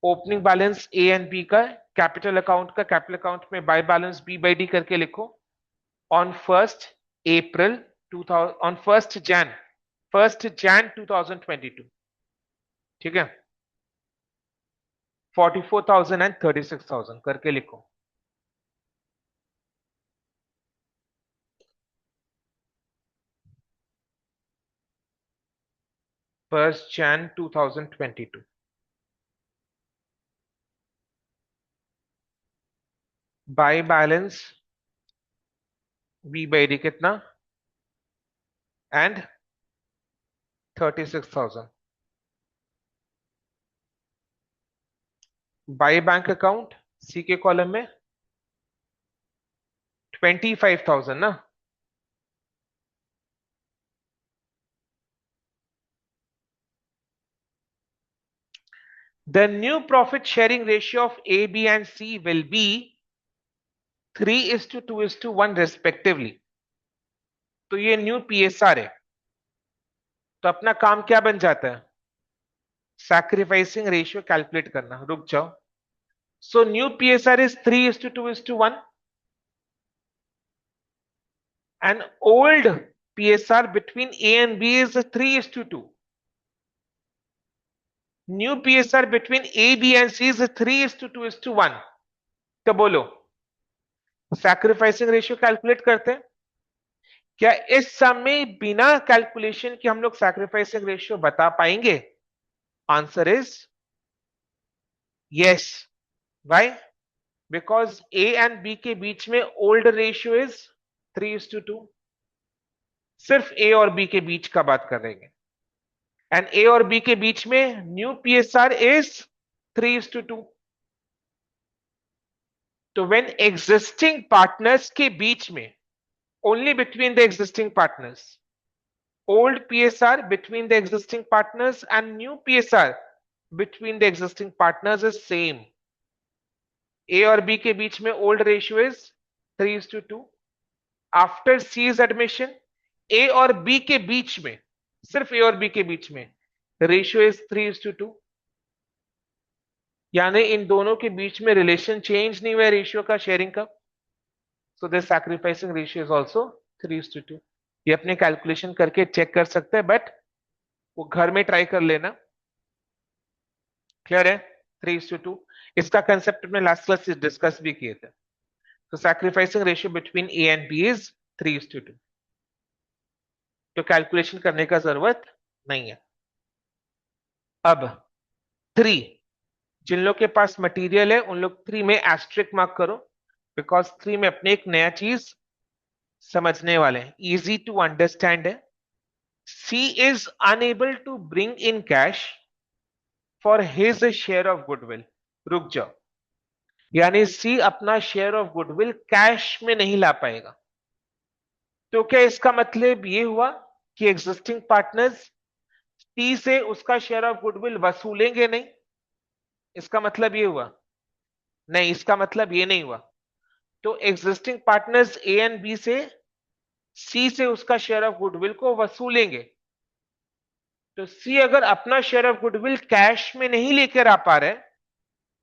Opening balance A and B का, कैपिटल अकाउंट का कैपिटल अकाउंट में by balance B by D करके लिखो। On 1st April 2000, on 1st Jan 2022, ठीक है। 44,000 एंड 36,000 करके लिखो। Jan 2022 by balance B by D कितना? And 36,000 by bank account C के कॉलम में 25,000 ना। The new profit sharing ratio of A, B and C will be 3:2:1 respectively. तो ये न्यू पीएसआर है। तो अपना काम क्या बन जाता है? सैक्रिफाइसिंग रेशियो कैलकुलेट करना। रुक जाओ। So new PSR is 3:2:1 and old PSR between A and B is 3:2. New PSR between A, B and C is 3:2:1. तो बोलो सैक्रिफाइसिंग रेशियो कैलकुलेट करते हैं क्या? इस समय बिना कैलकुलेशन के हम लोग सैक्रिफाइसिंग रेशियो बता पाएंगे? Answer is yes. Why? Because A and B के बीच में ओल्ड रेशियो इज 3:2। सिर्फ ए और बी के बीच का बात करेंगे, एंड ए और बी के बीच में न्यू पीएसआर इज 3:2। तो व्हेन एग्जिस्टिंग पार्टनर्स के बीच में, only between the existing partners, old PSR between the existing partners and new PSR between the existing partners is same. A और B के बीच में old ratio is 3:2. After C's admission, A और B के बीच में, सिर्फ A और B के बीच में रेशियो इज 3:2। यानी इन दोनों के बीच में रिलेशन चेंज नहीं हुआ रेशियो का, शेयरिंग का। So this sacrificing ratio is also 3:2। ये अपने कैलकुलेशन करके चेक कर सकते हैं, बट वो घर में ट्राई कर लेना। क्लियर है? 3:2 इसका कंसेप्ट में लास्ट क्लास डिस्कस भी किए थे। तो sacrificing ratio between A and B is 3:2, तो कैलकुलेशन करने का जरूरत नहीं है। अब 3, जिन लोग के पास मटेरियल है उन लोग 3 में एस्ट्रिक मार्क करो, बिकॉज 3 में अपने एक नया चीज समझने वाले हैं, इजी टू अंडरस्टैंड है। C is unable to bring in cash for his share of goodwill. रुक जाओ, यानी सी अपना शेयर ऑफ गुडविल कैश में नहीं ला पाएगा। तो क्या इसका मतलब ये हुआ कि एग्जिस्टिंग पार्टनर्स सी से उसका शेयर ऑफ गुडविल वसूलेंगे नहीं? इसका मतलब ये हुआ? नहीं, इसका मतलब ये नहीं हुआ। तो existing partners A and B से सी से उसका शेयर ऑफ गुडविल को वसूलेंगे। तो सी अगर अपना शेयर ऑफ गुडविल कैश में नहीं लेकर आ पा रहे,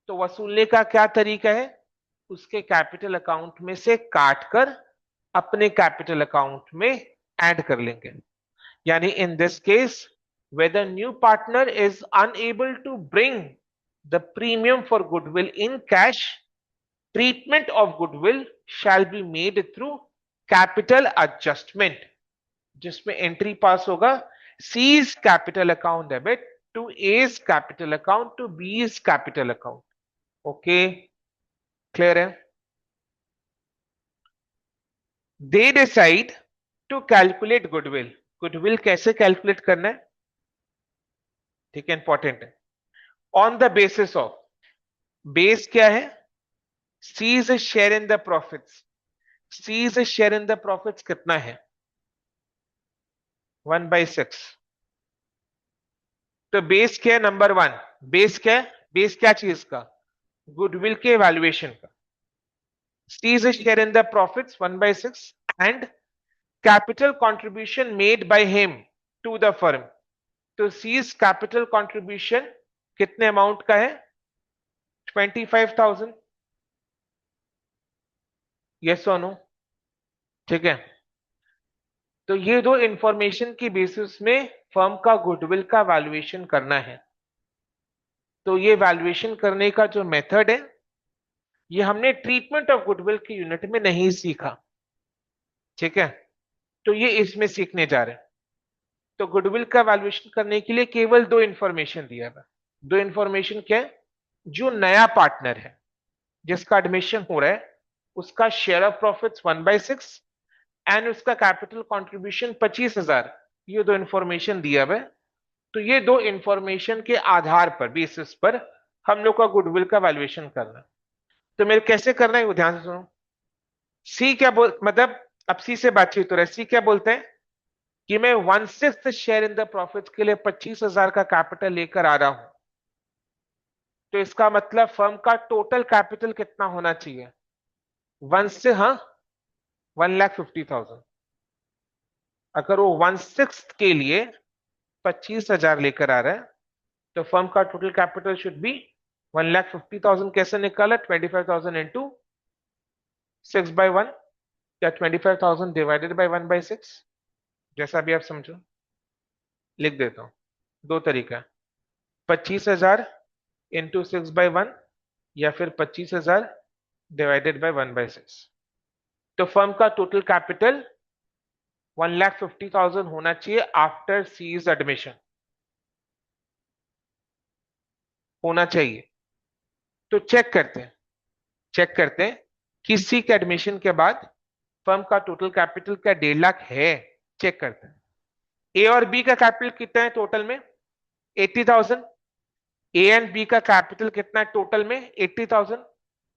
तो वसूलने का क्या तरीका है? उसके कैपिटल अकाउंट में से काट कर अपने कैपिटल अकाउंट में ऐड कर लेंगे। यानी in this case, whether new partner is unable to bring the premium for goodwill in cash, treatment of goodwill shall be made through capital adjustment, जिसमें एंट्री पास होगा C's capital account debit to A's capital account to B's capital account। Okay, clear है? They decide to calculate goodwill. Goodwill कैसे कैलकुलेट करना है? ठीक है, इंपॉर्टेंट है। On the basis of, base क्या है? C is share in the profits. C is share in the profits कितना है? 1/6। तो बेस क्या है? नंबर 1 बेस क्या है? बेस क्या चीज का? गुडविल के वैल्यूएशन का। C is share in the profits 1/6 and capital contribution made by him to the firm. तो सीज कैपिटल कॉन्ट्रीब्यूशन कितने अमाउंट का है? 25,000। यस और नो? ठीक है, तो ये दो इंफॉर्मेशन की बेसिस में फर्म का गुडविल का वैल्यूएशन करना है। तो ये वैल्यूएशन करने का जो मेथड है, ये हमने ट्रीटमेंट ऑफ गुडविल की यूनिट में नहीं सीखा। ठीक है, तो ये इसमें सीखने जा रहे हैं। तो गुडविल का वैल्यूएशन करने के लिए केवल दो इंफॉर्मेशन दिया है। दो इंफॉर्मेशन क्या है? जो नया पार्टनर है जिसका एडमिशन हो रहा है, उसका शेयर ऑफ प्रॉफिट्स 1/6 एंड उसका कैपिटल कंट्रीब्यूशन 25,000। ये दो इंफॉर्मेशन दिया हुआ है। तो ये दो इंफॉर्मेशन के आधार पर, बेसिस पर हम लोग का गुडविल का वैल्यूएशन करना है। तो मेरे कैसे करना है वो ध्यान से सुनो। सी क्या बोल, मतलब अब सी से बातचीत हो रहा है। सी क्या बोलते हैं कि मैं 1/6 शेयर इन द प्रॉफिट्स के लिए 25,000 का कैपिटल लेकर आ रहा हूं। तो इसका मतलब फर्म का टोटल कैपिटल कितना होना चाहिए? 1 से, हाँ, 1,50,000। अगर वो 1/6 के लिए 25,000 लेकर आ रहा है, तो फर्म का टोटल कैपिटल शुड बी 1,50,000। कैसे निकाला? 25,000 इंटू 6/1 या 25,000 डिवाइडेड बाई 1/6, जैसा भी आप समझो। लिख देता हूं, दो तरीका, 25,000 इंटू 6/1 या फिर 25,000 डिवाइडेड बाई 1/6। तो फर्म का टोटल कैपिटल 1,50,000 होना चाहिए आफ्टर सीज एडमिशन, होना चाहिए। तो चेक करते हैं कि सी के एडमिशन के बाद फर्म का टोटल कैपिटल क्या 1.5 लाख है? चेक करते हैं। ए और बी का कैपिटल कितना है टोटल में? 80,000। ए एंड बी का कैपिटल कितना है टोटल में? 80,000।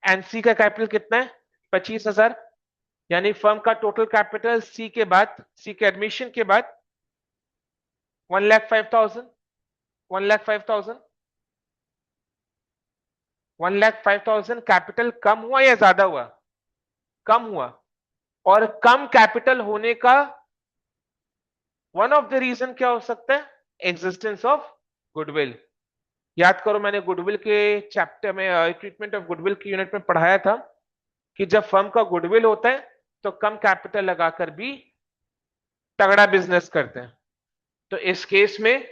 एंड सी का कैपिटल कितना है? 25,000। यानी फर्म का टोटल कैपिटल सी के बाद, सी के एडमिशन के बाद 1,05,000। 1,05,000। 1,05,000 कैपिटल कम हुआ या ज्यादा हुआ? कम हुआ। और कम कैपिटल होने का वन ऑफ द रीजन क्या हो सकता है? Existence of goodwill. याद करो मैंने गुडविल के चैप्टर में, ट्रीटमेंट ऑफ गुडविल की यूनिट में पढ़ाया था कि जब फर्म का गुडविल होता है तो कम कैपिटल लगाकर भी तगड़ा बिजनेस करते हैं। तो इस केस में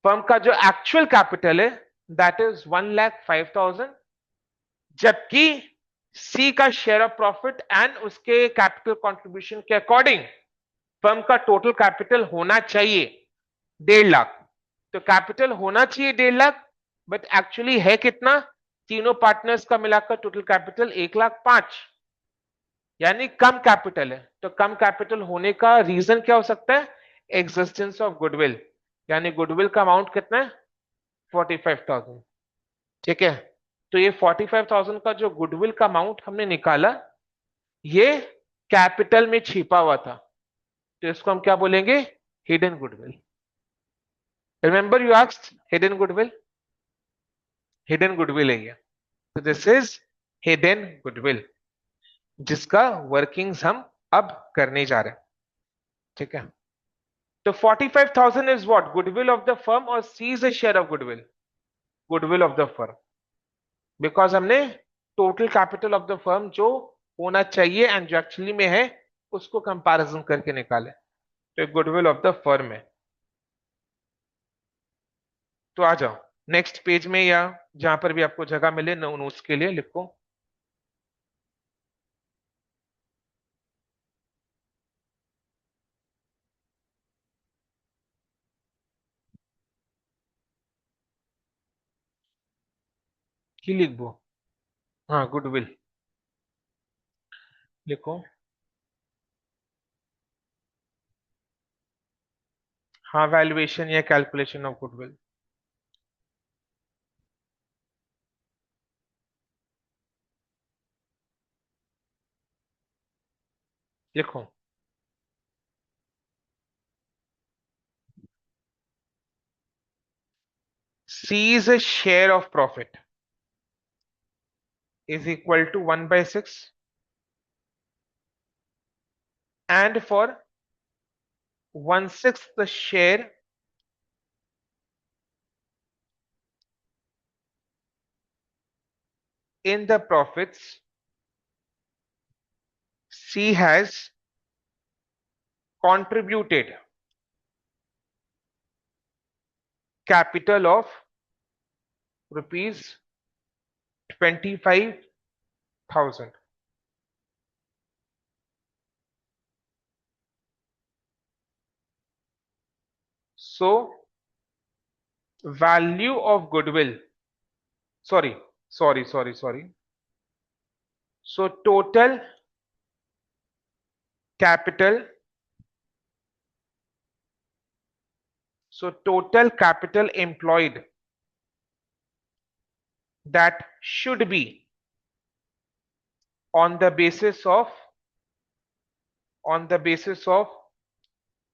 फर्म का जो एक्चुअल कैपिटल है दैट इज 1,05,000, जबकि सी का शेयर ऑफ प्रॉफिट एंड उसके कैपिटल कंट्रीब्यूशन के अकॉर्डिंग फर्म का टोटल कैपिटल होना चाहिए 1.5 लाख। तो कैपिटल होना चाहिए 1.5 लाख, बट एक्चुअली है कितना? तीनों पार्टनर्स का मिलाकर टोटल कैपिटल 1,05,000, यानी कम कैपिटल है। तो कम कैपिटल होने का रीजन क्या हो सकता है? एग्जिस्टेंस ऑफ गुडविल, यानी गुडविल का अमाउंट कितना है? 45,000। ठीक है, तो ये 45,000 का जो गुडविल का अमाउंट हमने निकाला, ये कैपिटल में छिपा हुआ था, तो इसको हम क्या बोलेंगे? Hidden goodwill. Remember you asked hidden goodwill, hidden goodwill है ये। तो दिस इज हिडन गुडविल, जिसका वर्किंग्स हम अब करने जा रहे हैं। ठीक है, तो 45,000 is what? Goodwill of the firm और C is a share of goodwill? Goodwill of the firm, because हमने total capital of the firm जो होना चाहिए एंड जो एक्चुअली में है उसको कंपैरिजन करके निकाले, तो गुडविल ऑफ द फर्म है। तो आ जाओ नेक्स्ट पेज में, या जहां पर भी आपको जगह मिले नोट्स के लिए लिखो। की लिखबो? हाँ, गुडविल लिखो। हाँ, वैल्यूएशन या कैलकुलेशन ऑफ गुडविल लिखो। C's share of profit is equal to 1/6, and for 1/6 the share in the profits, C has contributed capital of rupees 25,000. So value of goodwill, sorry. So capital, total capital employed that should be on the basis of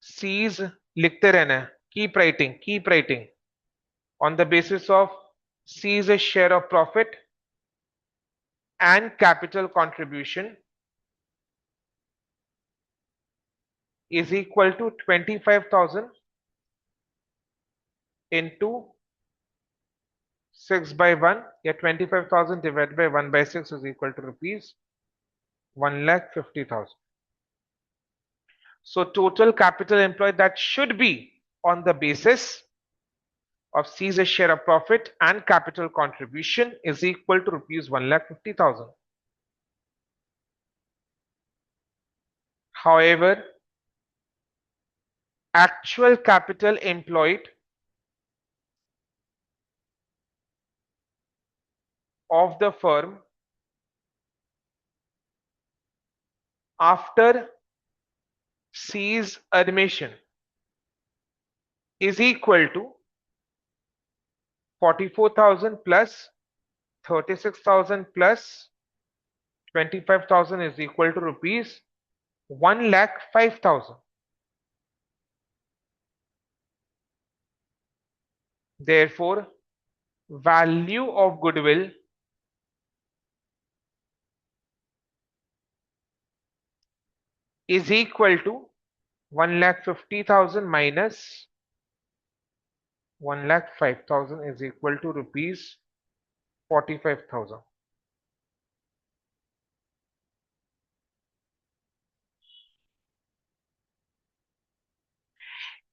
C's, लिखते रहना है, keep writing on the basis of C's share of profit and capital contribution is equal to 25,000 into 6/1, या 25,000 divided by 1/6 is equal to rupees 1,50,000. So total capital employed that should be on the basis of C's share of profit and capital contribution is equal to rupees 1,50,000. However, actual capital employed of the firm after C's admission is equal to 44,000 plus 36,000 plus 25,000 is equal to rupees 1,05,000. Therefore, value of goodwill is equal to 1,50,000 minus 1,05,000 is equal to rupees 45,000.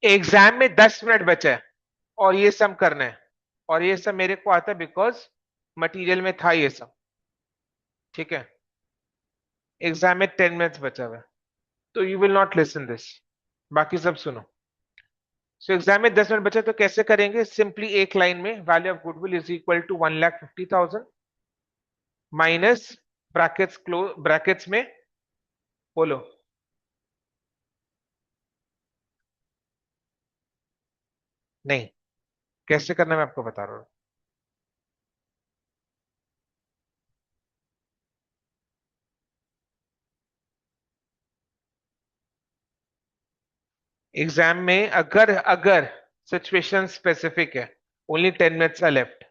Exam में 10 मिनट बचे हैं और ये सम करना है, और ये सब मेरे को आता है बिकॉज मटेरियल में था ये सब। ठीक है, एग्जाम में 10 मिनट्स बचा हुआ है, तो you will not listen this, बाकी सब सुनो। सो एग्जाम में 10 मिनट बचे तो कैसे करेंगे? सिंपली एक लाइन में value of goodwill is equal to 1,50,000 minus brackets close, brackets में बोलो नहीं, कैसे करना मैं आपको बता रहा हूँ। एग्जाम में अगर अगर सिचुएशन स्पेसिफिक है, only 10 minutes are left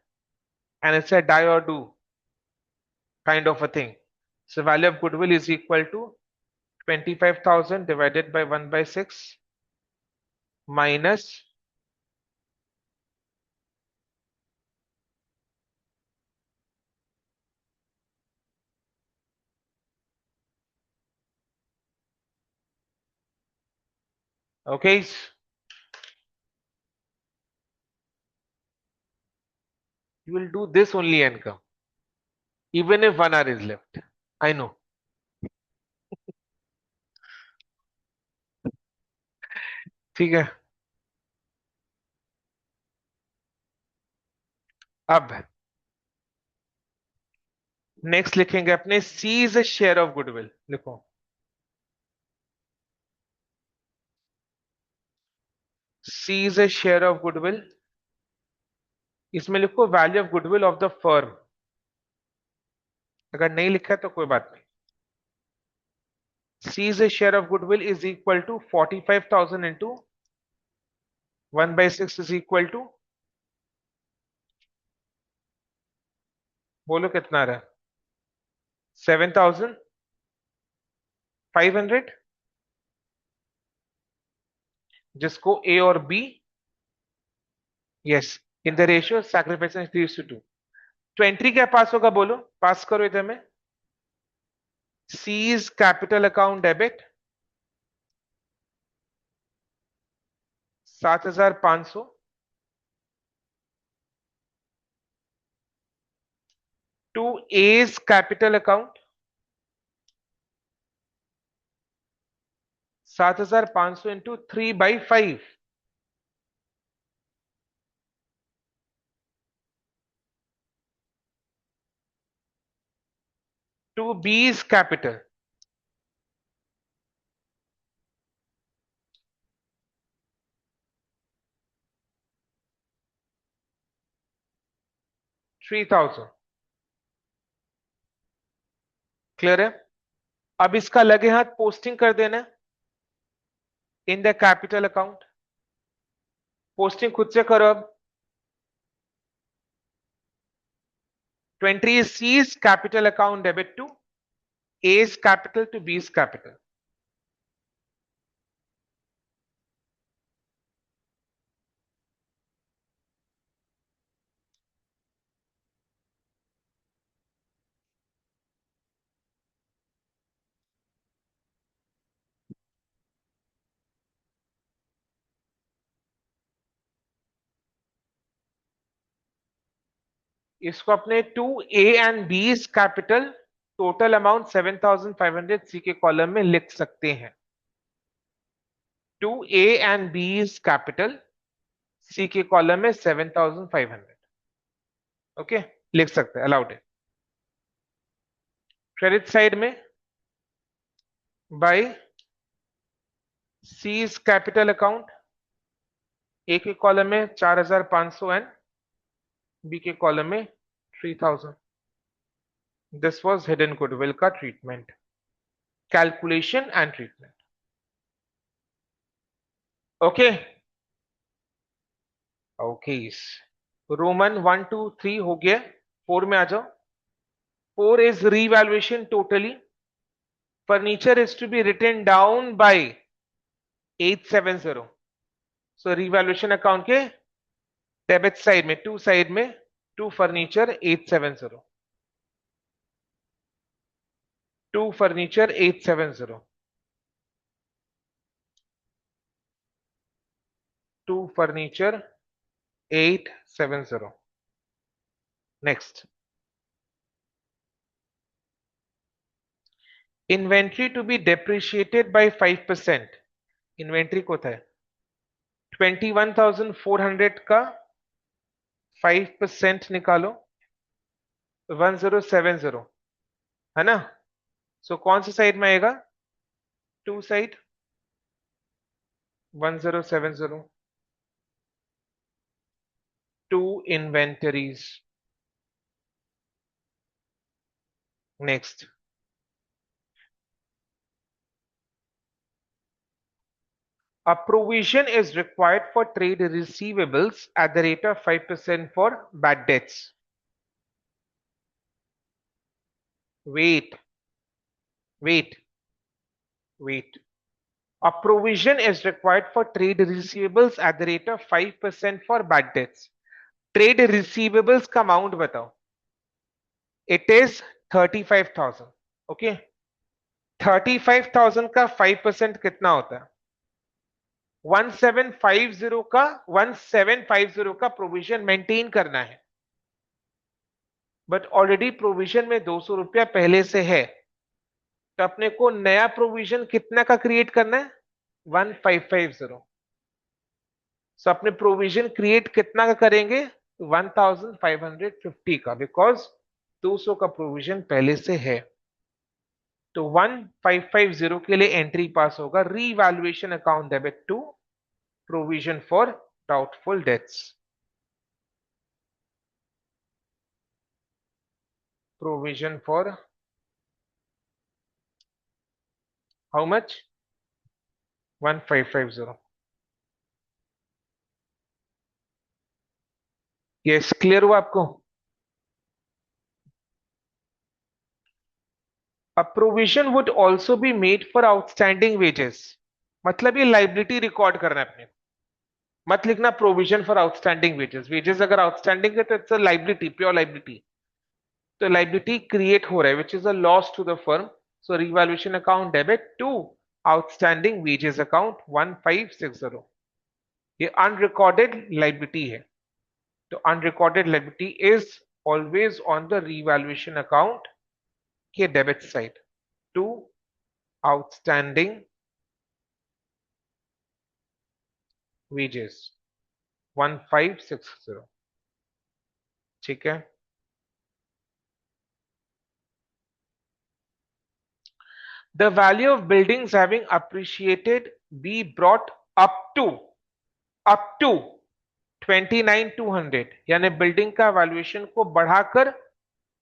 and it's a die or do kind of a thing. So value of goodwill is equal to 25,000 divided by 1 by 6 minus okay. You will do this only and come even if 1 hour is left. I know. ठीक है, अब नेक्स्ट लिखेंगे अपने सीज शेयर ऑफ गुडविल। लिखो सीज शेयर ऑफ गुडविल, इसमें लिखो value of goodwill of the firm. अगर नहीं लिखा तो कोई बात नहीं। C's share of goodwill is equal to 45,000 into 1/6 is equal to, बोलो कितना आ रहा है? 7,500, जिसको ए और B, yes, in the ratio sacrifice 3:2। तो एंट्री क्या पास होगा? बोलो, पास करो इधर में। C's capital account debit 7,500 to A's capital account 7,500 into 3/5 to B's capital 3,000। Clear है? अब इसका लगे हाथ पोस्टिंग कर देना in the capital account. Posting खुद से करो अब। तो entry is C's capital account debit to A's capital to B's capital. इसको अपने to A and B capital total amount 7,500 C के कॉलम में लिख सकते हैं। To A and B capital C के कॉलम में 7,500, ओके, लिख सकते हैं, अलाउड है। क्रेडिट साइड में बाय सीज कैपिटल अकाउंट, ए के कॉलम में 4,500 एंड बी के कॉलम में 3,000। दिस वाज हिडन गुडविल का treatment, calculation and treatment. Okay okay, Roman 1 2 3 हो गया, 4 में आ जाओ। 4 is revaluation totally, furniture is to be written down by 870। So revaluation account के डेबिट साइड में टू साइड में to furniture 870, to furniture 870, to furniture 870. Next, inventory to be depreciated by 5%. Inventory को था 21,400 का 5% निकालो 1070, है ना? सो कौन सी साइड में आएगा? To side 1070, to inventories. Next, a provision is required for trade receivables at the rate of 5% for bad debts. Wait, wait, wait. A provision is required for trade receivables at the rate of 5% for bad debts. Trade receivables का amount बताओ. It is 35,000. Okay. 35,000 का 5% कितना होता है? 1750 का 1750 का प्रोविजन मेंटेन करना है, बट ऑलरेडी प्रोविजन में 200 रुपया पहले से है, तो अपने को नया प्रोविजन कितना का क्रिएट करना है? 1550. सो अपने प्रोविजन क्रिएट कितना का करेंगे? 1550 का, बिकॉज 200 का प्रोविजन पहले से है. तो 1550 के लिए एंट्री पास होगा, revaluation account debit to provision for doubtful debts. Provision for how much? 1550. Yes, clear हुआ आपको? A provision would also be made for outstanding wages. मतलब ये लाइबिलिटी रिकॉर्ड करना है अपने, मत लिखना provision for outstanding wages. Wages अगर आउटस्टैंडिंग है तो it's a liability, pure liability. तो लाइबिलिटी क्रिएट हो रहा है which is a loss to the firm. So revaluation account debit to outstanding wages account 1560. ये अनरिकॉर्डेड लाइबिलिटी है, तो unrecorded liability is always on the revaluation account के debit side to outstanding wages 1560. ठीक है. The value of buildings having appreciated be brought up to 29,200. यानी बिल्डिंग का वैल्यूएशन को बढ़ाकर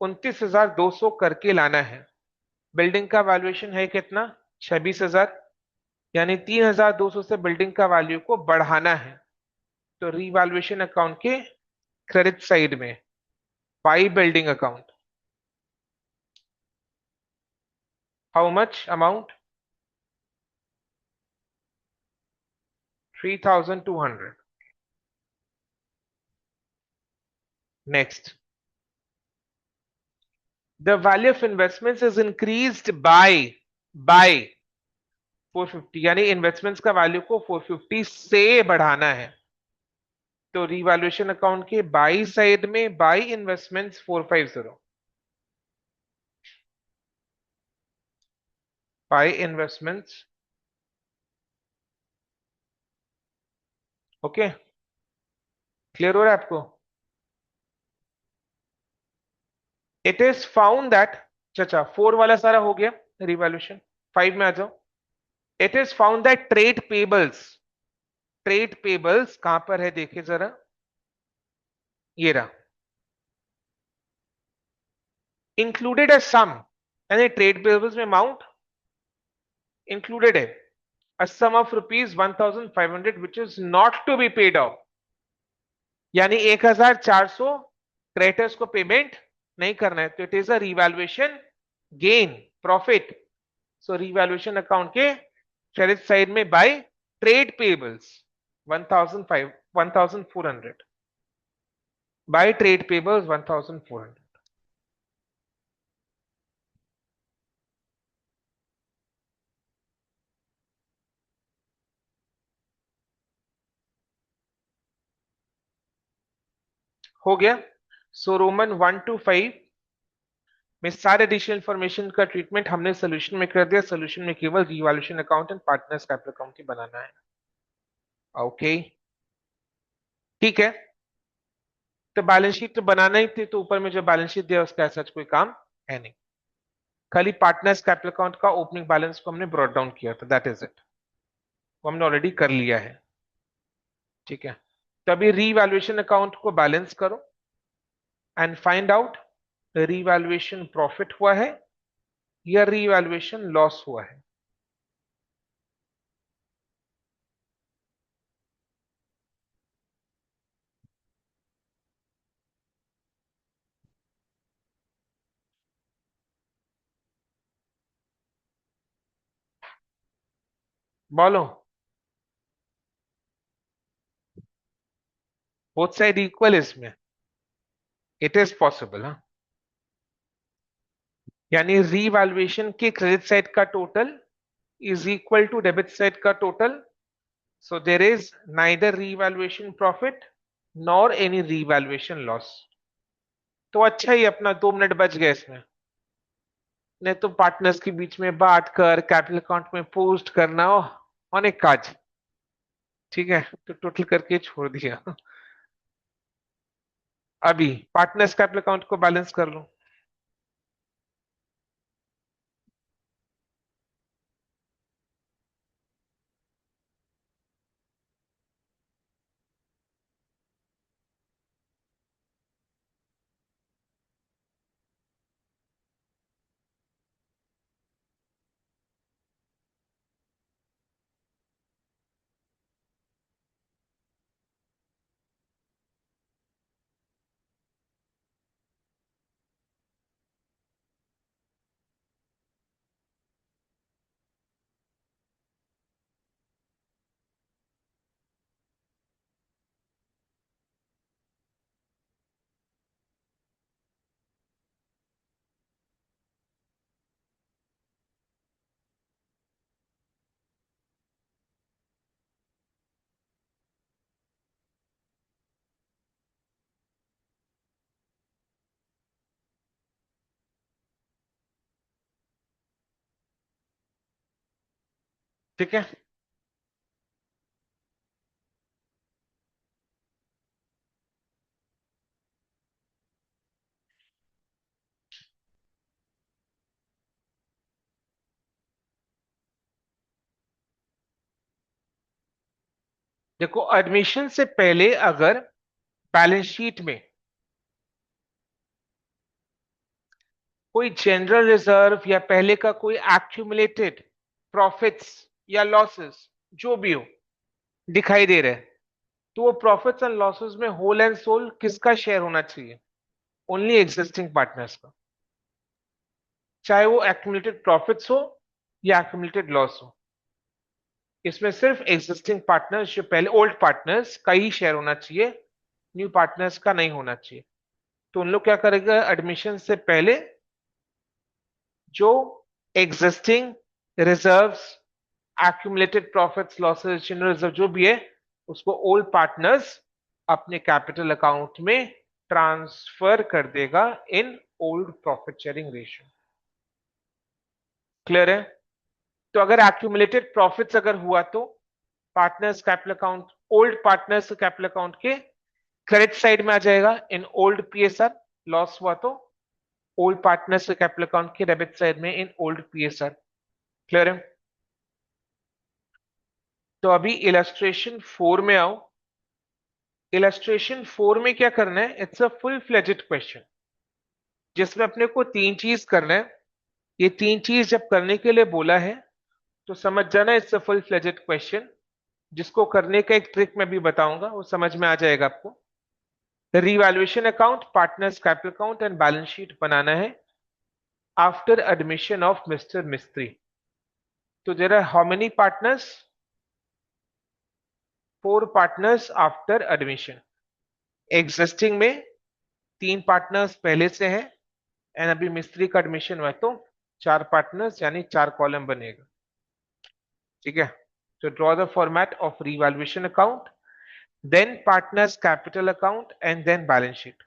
29,200 करके लाना है. बिल्डिंग का वैल्यूएशन है कितना? 26,000. यानी 3,200 से बिल्डिंग का वैल्यू को बढ़ाना है. तो रीवैल्यूएशन अकाउंट के क्रेडिट साइड में by building account, how much amount? 3,200. Next, the value of investments is increased by 450. यानी इन्वेस्टमेंट्स का वैल्यू को 450 से बढ़ाना है. तो रिवैल्यूएशन अकाउंट के बाई साइड में by investments 450, by investments. Okay, clear हो रहा है आपको? इट इज फाउंड दैट, अच्छा 4 वाला सारा हो गया रिवैल्यूएशन. 5 में आ जाओ. It is found that trade payables कहां पर है देखिए जरा, ये रहा. इंक्लूडेड ए सम, यानी ट्रेड पेबल्स में अमाउंट इंक्लूडेड है, a sum of rupees 1,500 which is not to be paid off. यानी 1,400 क्रेडिटर्स को पेमेंट नहीं करना है, तो it is a revaluation gain profit. So revaluation account के क्रेडिट साइड में by trade payables 1,400. By trade payables 1400 हो गया। सो रोमन 1 to 5 में सारे एडिशनल इंफॉर्मेशन का ट्रीटमेंट हमने सोल्यूशन में कर दिया। सोल्यूशन में केवल revaluation account and partners capital account ही बनाना है। ओके, ठीक है। तो बैलेंस शीट तो बनाना ही थी, तो ऊपर में जो बैलेंस शीट दिया उसका ऐसा कोई काम है नहीं। खाली पार्टनर्स कैपिटल अकाउंट का ओपनिंग बैलेंस को हमने ब्रॉट डाउन किया था, दैट इज इट। वो हमने ऑलरेडी कर लिया है, ठीक है। तो अभी रीवैल्यूएशन अकाउंट को बैलेंस करो and find out revaluation profit हुआ है या रीवैल्यूएशन लॉस हुआ है। बोलो। बोथ साइड इक्वल इसमें, इट इज पॉसिबल। हाँ, यानी रीवैल्यूएशन के क्रेडिट साइड का total is equal to debit side का total. So there is neither revaluation profit nor any revaluation loss. तो अच्छा ही अपना 2 मिनट बच गए इसमें। नहीं तो पार्टनर्स के बीच में बात कर कैपिटल अकाउंट में पोस्ट करना हो, अनेक काज। ठीक है, तो टोटल करके छोड़ दिया। अभी पार्टनर्स कैपिटल अकाउंट को बैलेंस कर लो। ठीक है, देखो एडमिशन से पहले अगर बैलेंस शीट में कोई जनरल रिजर्व या पहले का कोई एक्यूमुलेटेड प्रॉफिट्स या लॉसेस जो भी हो दिखाई दे रहे हैं, तो वो प्रॉफिट्स एंड लॉसेस में होल एंड सोल किसका शेयर होना चाहिए? ओनली एग्जिस्टिंग पार्टनर्स का। चाहे वो एक्यूमुलेटेड प्रॉफिट्स हो या एक्यूमुलेटेड लॉस हो, इसमें सिर्फ एग्जिस्टिंग पार्टनर्स जो पहले ओल्ड पार्टनर्स का ही शेयर होना चाहिए, न्यू पार्टनर्स का नहीं होना चाहिए। तो उन लोग क्या करेगा, एडमिशन से पहले जो existing reserves, accumulated profits losses general reserve जो भी है, उसको ओल्ड पार्टनर्स अपने कैपिटल अकाउंट में ट्रांसफर कर देगा इन old profit sharing ratio. Clear है? तो अगर एक्यूमुलेटेड प्रॉफिट्स अगर हुआ तो partners capital account, old partners capital account के क्रेडिट साइड में आ जाएगा इन ओल्ड पीएसआर। लॉस हुआ तो ओल्ड पार्टनर्स कैपिटल अकाउंट के डेबिट साइड में इन ओल्ड पीएसआर। क्लियर है? तो अभी इलस्ट्रेशन 4 में आओ। इलस्ट्रेशन 4 में क्या करना है, it's a full fledged question जिसमें अपने को 3 चीज करना है। ये 3 चीज जब करने के लिए बोला है तो समझ जाना it's a full fledged question, जिसको करने का एक ट्रिक मैं भी बताऊंगा, वो समझ में आ जाएगा आपको। Revaluation account, partners capital account and balance sheet बनाना है after admission of mister Mistry. तो there are how many partners? 4 partners after admission. Existing में 3 पार्टनर्स पहले से है एंड अभी मिस्त्री का एडमिशन हुआ है, तो 4 पार्टनर्स यानी 4 कॉलम बनेगा। ठीक है, तो draw the format of revaluation account, then partners capital account and then balance sheet.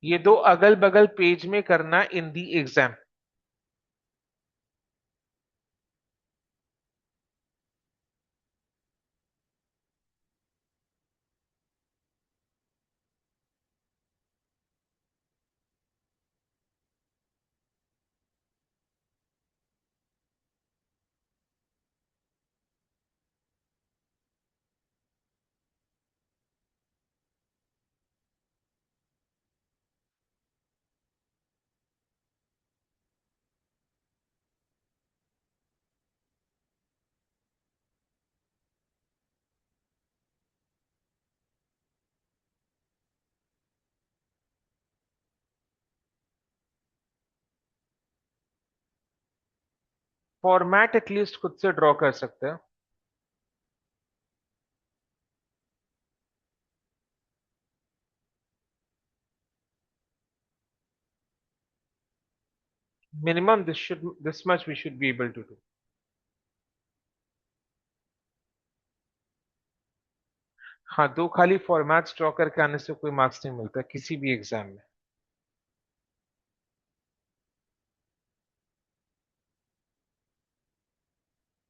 ये दो अगल बगल पेज में करना in the exam. Format at least खुद से ड्रॉ कर सकते हैं। Minimum this much we should be able to do. हाँ, दो खाली फॉर्मेट्स ड्रॉ करके आने से कोई मार्क्स नहीं मिलता किसी भी एग्जाम में।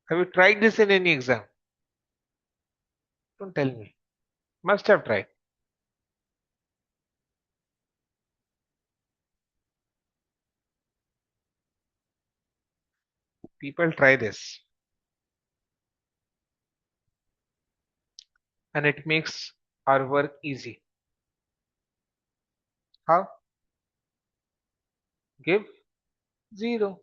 Have you tried this in any exam? Don't tell me. Must have tried. People try this and it makes our work easy. How? Give 0.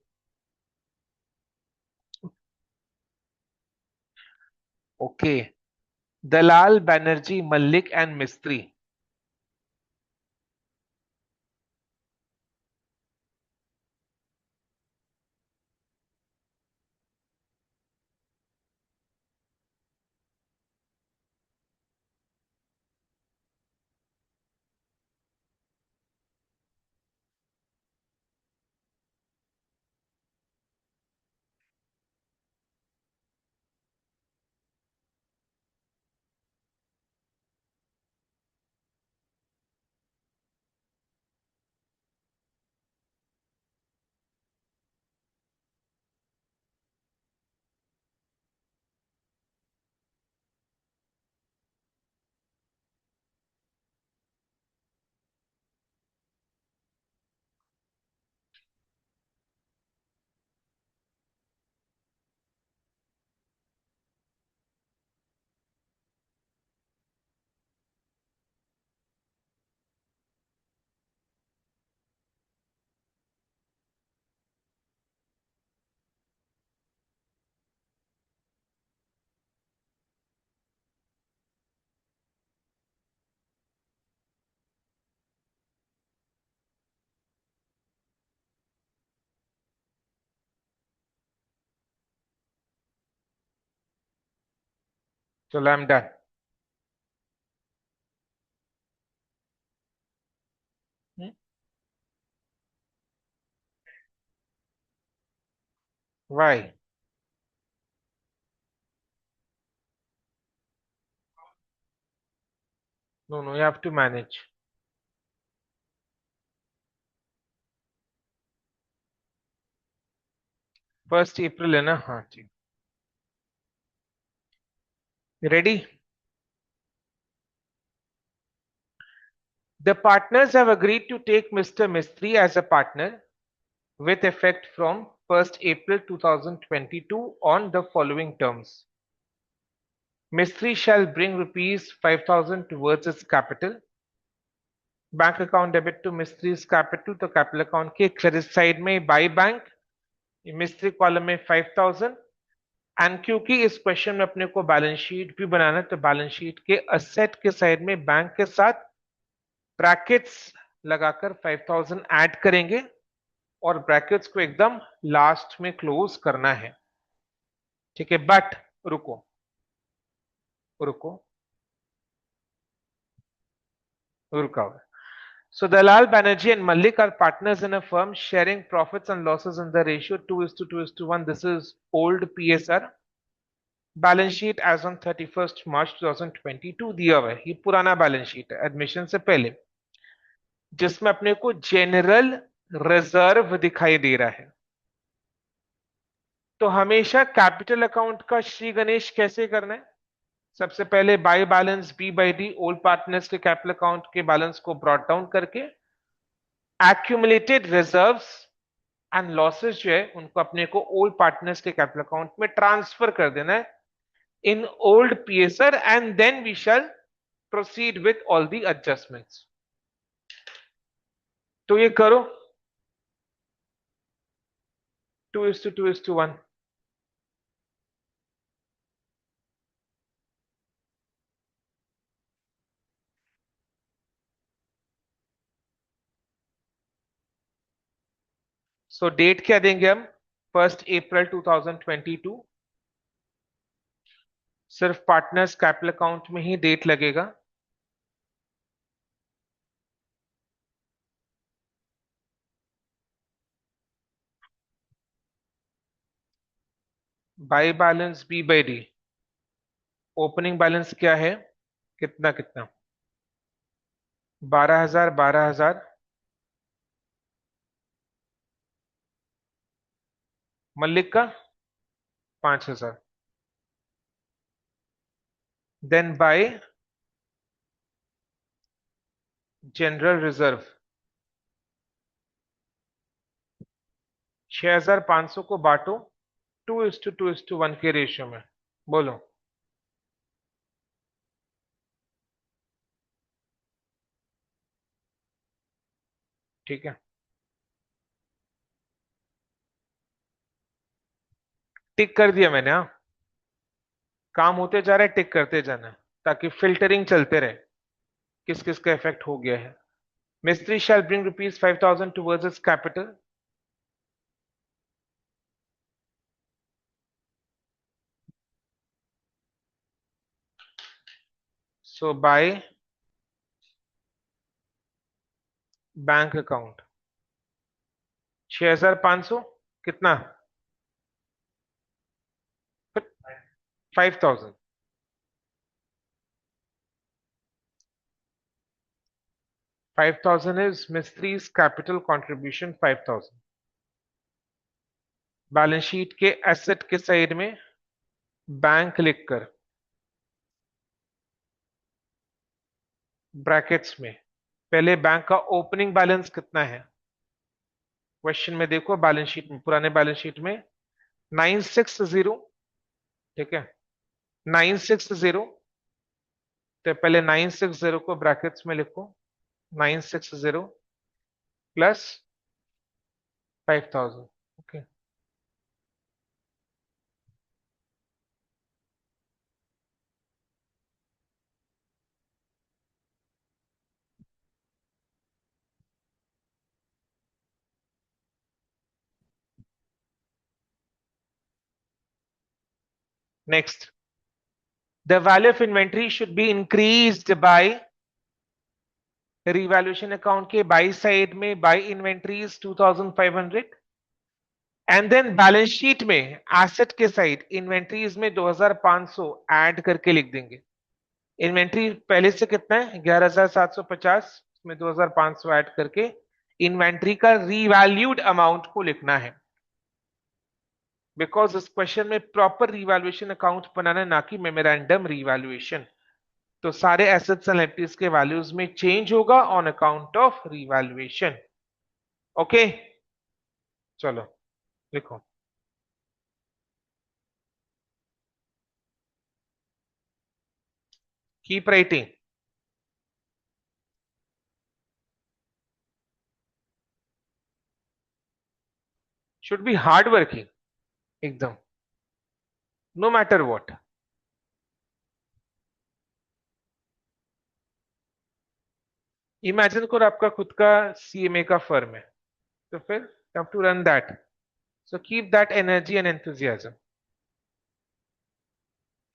Okay. Dalal, Banerjee, Malik and Mistry. So I'm done. Hmm? Why? No, no, you have to manage. 1st April है ना? हाँ ठीक। Ready? The partners have agreed to take Mr. Mistry as a partner with effect from 1st April 2022 on the following terms. Mistry shall bring rupees 5,000 towards its capital. Bank account debit to Mistry's capital, तो कैपिटल अकाउंट के क्रेडिट साइड में बाई बैंक, मिस्त्री कॉलम में 5,000। एंड क्योंकि इस क्वेश्चन में अपने को बैलेंस शीट भी बनाना है, तो बैलेंस शीट के असेट के साइड में बैंक के साथ ब्रैकेट्स लगाकर 5,000 ऐड करेंगे और ब्रैकेट्स को एकदम लास्ट में क्लोज करना है। ठीक है, बट रुको रुको, रुका हुआ है। So Dalal Banerjee and Malik are partners in a firm sharing profits and losses in the ratio 2:1. This is old PSR. Balance sheet as on 31 March 2022 दिया हुआ है। ये पुराना बैलेंस शीट है एडमिशन से पहले, जिसमें अपने को जनरल रिजर्व दिखाई दे रहा है। तो हमेशा कैपिटल अकाउंट का श्री गणेश कैसे करना है? सबसे पहले by balance B by D old partners के कैपिटल अकाउंट के बैलेंस को ब्रॉट डाउन करके एक्यूमुलेटेड रिजर्व्स एंड लॉसेस जो है उनको अपने को ओल्ड पार्टनर्स के कैपिटल अकाउंट में ट्रांसफर कर देना है in old PSR, and then we shall proceed with all the adjustments. तो ये करो 2:2:1। सो डेट क्या देंगे हम? 1 अप्रैल 2022। सिर्फ पार्टनर्स कैपिटल अकाउंट में ही डेट लगेगा। By balance B by D, opening balance क्या है? कितना कितना? 12,000 12,000। मल्लिक का 5,000। देन बाय जनरल रिजर्व 6,500 को बांटो 2:2:1 के रेशियो में। बोलो। ठीक है, टिक कर दिया मैंने। हाँ, काम होते जा रहा है, टिक करते जाना है, ताकि फिल्टरिंग चलते रहे किस किस का इफेक्ट हो गया है। Mistry shall bring ₹5,000 towards its capital. So by bank account 6,500 कितना? 5,000। 5,000 is Mistry's capital contribution 5,000। Balance sheet के एसेट के साइड में बैंक लिखकर ब्रैकेट्स में पहले बैंक का ओपनिंग बैलेंस कितना है क्वेश्चन में देखो। बैलेंस शीट में, पुराने बैलेंस शीट में 960। ठीक है, 960। तो पहले 960 को ब्रैकेट्स में लिखो। 960 plus 5,000। Okay, next, the value of inventory should be increased by revaluation account के बाई साइड में by inventories 2,500 and then balance sheet में एसेट के साइड इन्वेंट्रीज में 2,500 ऐड करके लिख देंगे। इन्वेंट्री पहले से कितना है? 11,750, उसमें 2,500 ऐड करके इन्वेंट्री का रीवैल्यूड अमाउंट को लिखना है। बिकॉज इस क्वेश्चन में प्रॉपर रिवैल्यूएशन अकाउंट बनाना, ना कि मेमोरेंडम रिवैल्यूएशन। तो सारे एसेट्स एंड लायबिलिटीज के वैल्यूज में चेंज होगा on account of revaluation. Okay, चलो लिखो। Keep writing. Should be hard working एकदम, नो मैटर व्हाट। इमेजिन करो आपका खुद का सीएमए का फर्म है, तो फिर you have to run that. So keep that energy and enthusiasm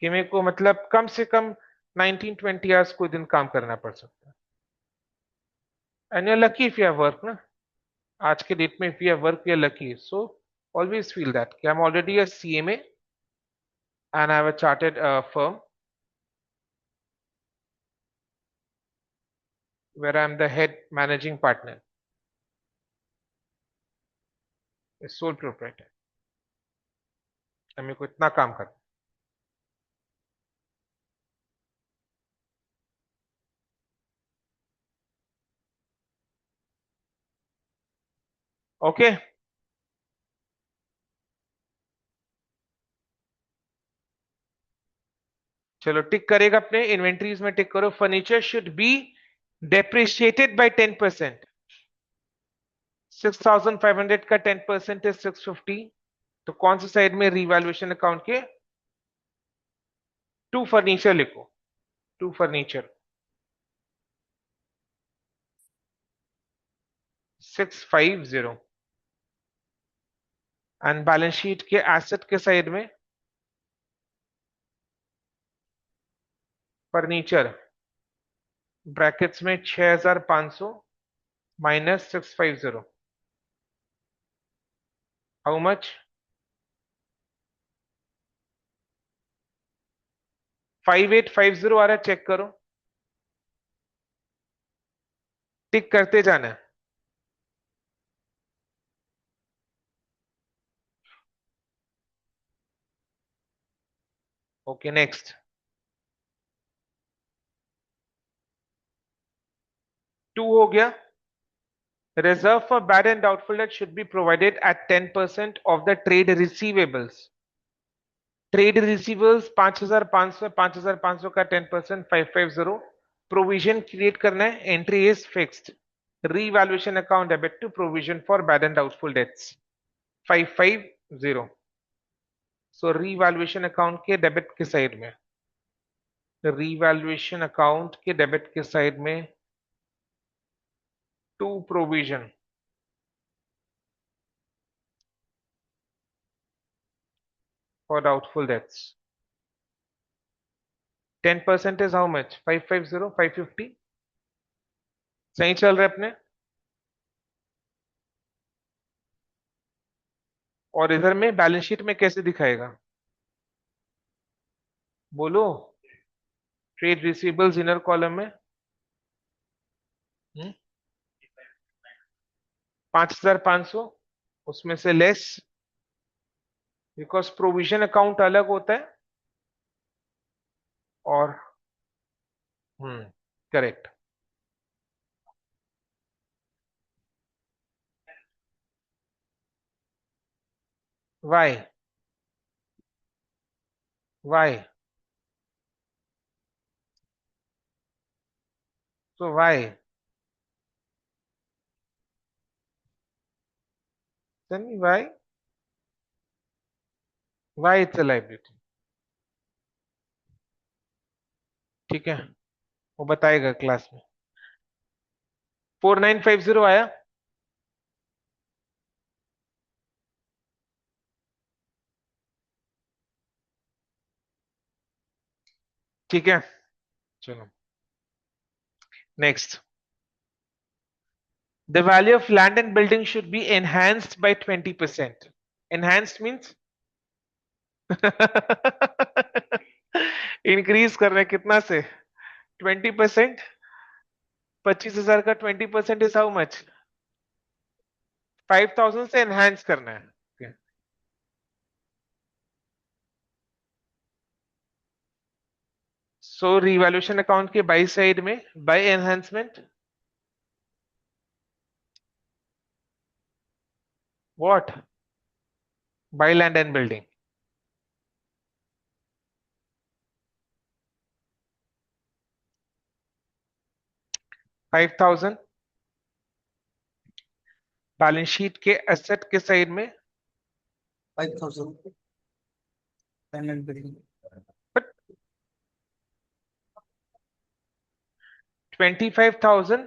कि मेरे को मतलब कम से कम 19-20 आवर्स कोई दिन काम करना पड़ सकता है। And you're lucky if you have work ना. आज के डेट में if you have work we are lucky. So always feel that कि I'm already a CMA and I have a chartered firm where I'm the head managing partner, a sole proprietor. मेरे को इतना काम करना. ओके. चलो टिक करेगा अपने इन्वेंट्रीज में टिक करो. Furniture should be depreciated by 10%. 6,500 का 10% है 650. तो कौन सी साइड में रीवैल्यूएशन अकाउंट के टू फर्नीचर लिखो. To furniture 650 and balance sheet के एसेट के साइड में फर्नीचर ब्रैकेट्स में 6,500 माइनस 650. How much? 5850 आ रहा है. चेक करो. टिक करते जाना है. Okay next. 2 हो गया. Reserve for bad and doubtful debt should be provided at 10% of the trade receivables. Trade receivables 5,500 5,500 का 10% 550. प्रोविजन क्रिएट करना है. Entry is fixed. Revaluation account debit to provision for bad and doubtful debts 550. So revaluation account के डेबिट के साइड में रीवैल्यूएशन अकाउंट के डेबिट के साइड में to provision for doubtful debts. 10% is how much? 550 550. सही चल रहा है अपने. और इधर में बैलेंस शीट में कैसे दिखाएगा बोलो. ट्रेड रिसीवेबल्स इनर कॉलम में 5,500 उसमें से लेस बिकॉज प्रोविजन अकाउंट अलग होता है. और correct. Why why. So why Sunny why why it's a liability. ठीक है वो बताएगा क्लास में. 4950 आया. ठीक है चलो next. The value of land and building should be enhanced by 20%. Enhanced means increase कर रहे हैं कितना से 20%. 25,000 का 20% इज हाउ मच? 5,000 से एनहांस करना है. सो रिवैल्यूएशन अकाउंट के बाई साइड में by enhancement what? By land and building. $5,000 balance sheet के एसेट के साइड में 5,000 पैनल बिल्डिंग 25,000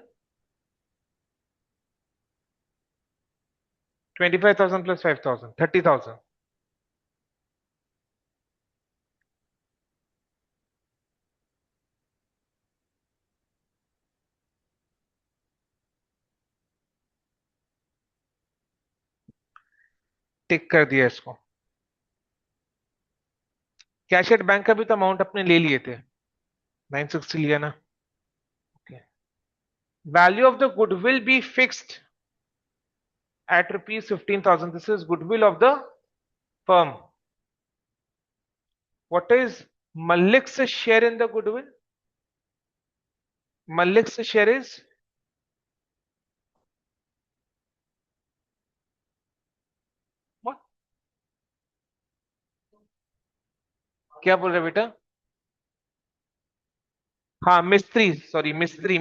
25,000 plus 5,000 30,000. टिक कर दिया इसको। कैश एट बैंक का भी तो अमाउंट अपने ले लिए थे, 960 लिया ना। Value of the goodwill be fixed at rupees 15,000. This is goodwill of the firm. What is Malik's share in the goodwill? Malik's share is what? क्या बोल रहे बेटा? हाँ मिस्त्री, सॉरी मिस्त्री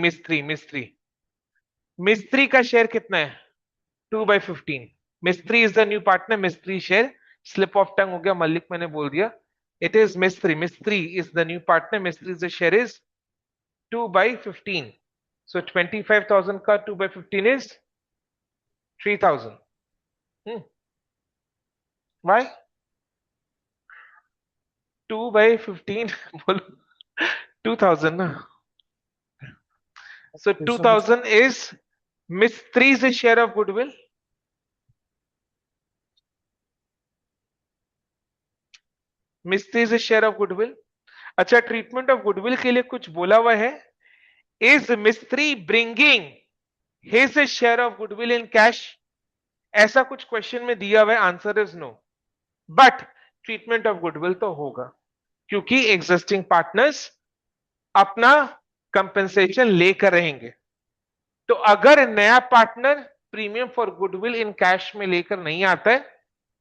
मिस्त्री का शेयर कितना है? 2/15। मिस्त्री इज द न्यू पार्टनर, मिस्त्री शेयर, स्लिप ऑफ टंग हो गया, मलिक मैंने बोल दिया। इट इज मिस्त्री इज द न्यू पार्टनर, मिस्त्री is the share is 2/15। So 25,000 का 2/15 is 3,000. Why? 2/15 बोलो 2,000 ना। So 2,000 is Mistri's share of goodwill. Mistri's share of goodwill. अच्छा, ट्रीटमेंट ऑफ गुडविल के लिए कुछ बोला हुआ है? Is Mistry bringing his share of goodwill in cash? ऐसा कुछ क्वेश्चन में दिया हुआ है, answer is no. But treatment of goodwill तो होगा, क्योंकि एग्जिस्टिंग पार्टनर्स अपना कंपेंसेशन लेकर रहेंगे। तो अगर नया partner premium for goodwill in cash में लेकर नहीं आता है,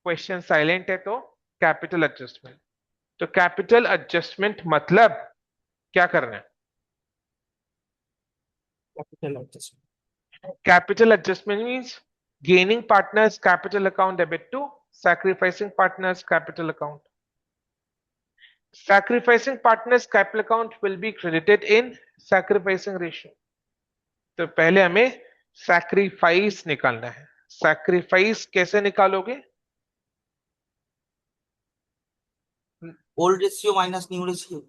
क्वेश्चन साइलेंट है, तो कैपिटल एडजस्टमेंट। तो कैपिटल एडजस्टमेंट मतलब क्या करना है? Capital adjustment means gaining partners capital account debit to sacrificing partners capital account. Sacrificing partners capital account will be credited in sacrificing ratio. तो पहले हमें सैक्रिफाइस निकालना है। सैक्रिफाइस कैसे निकालोगे? Old ratio minus new ratio.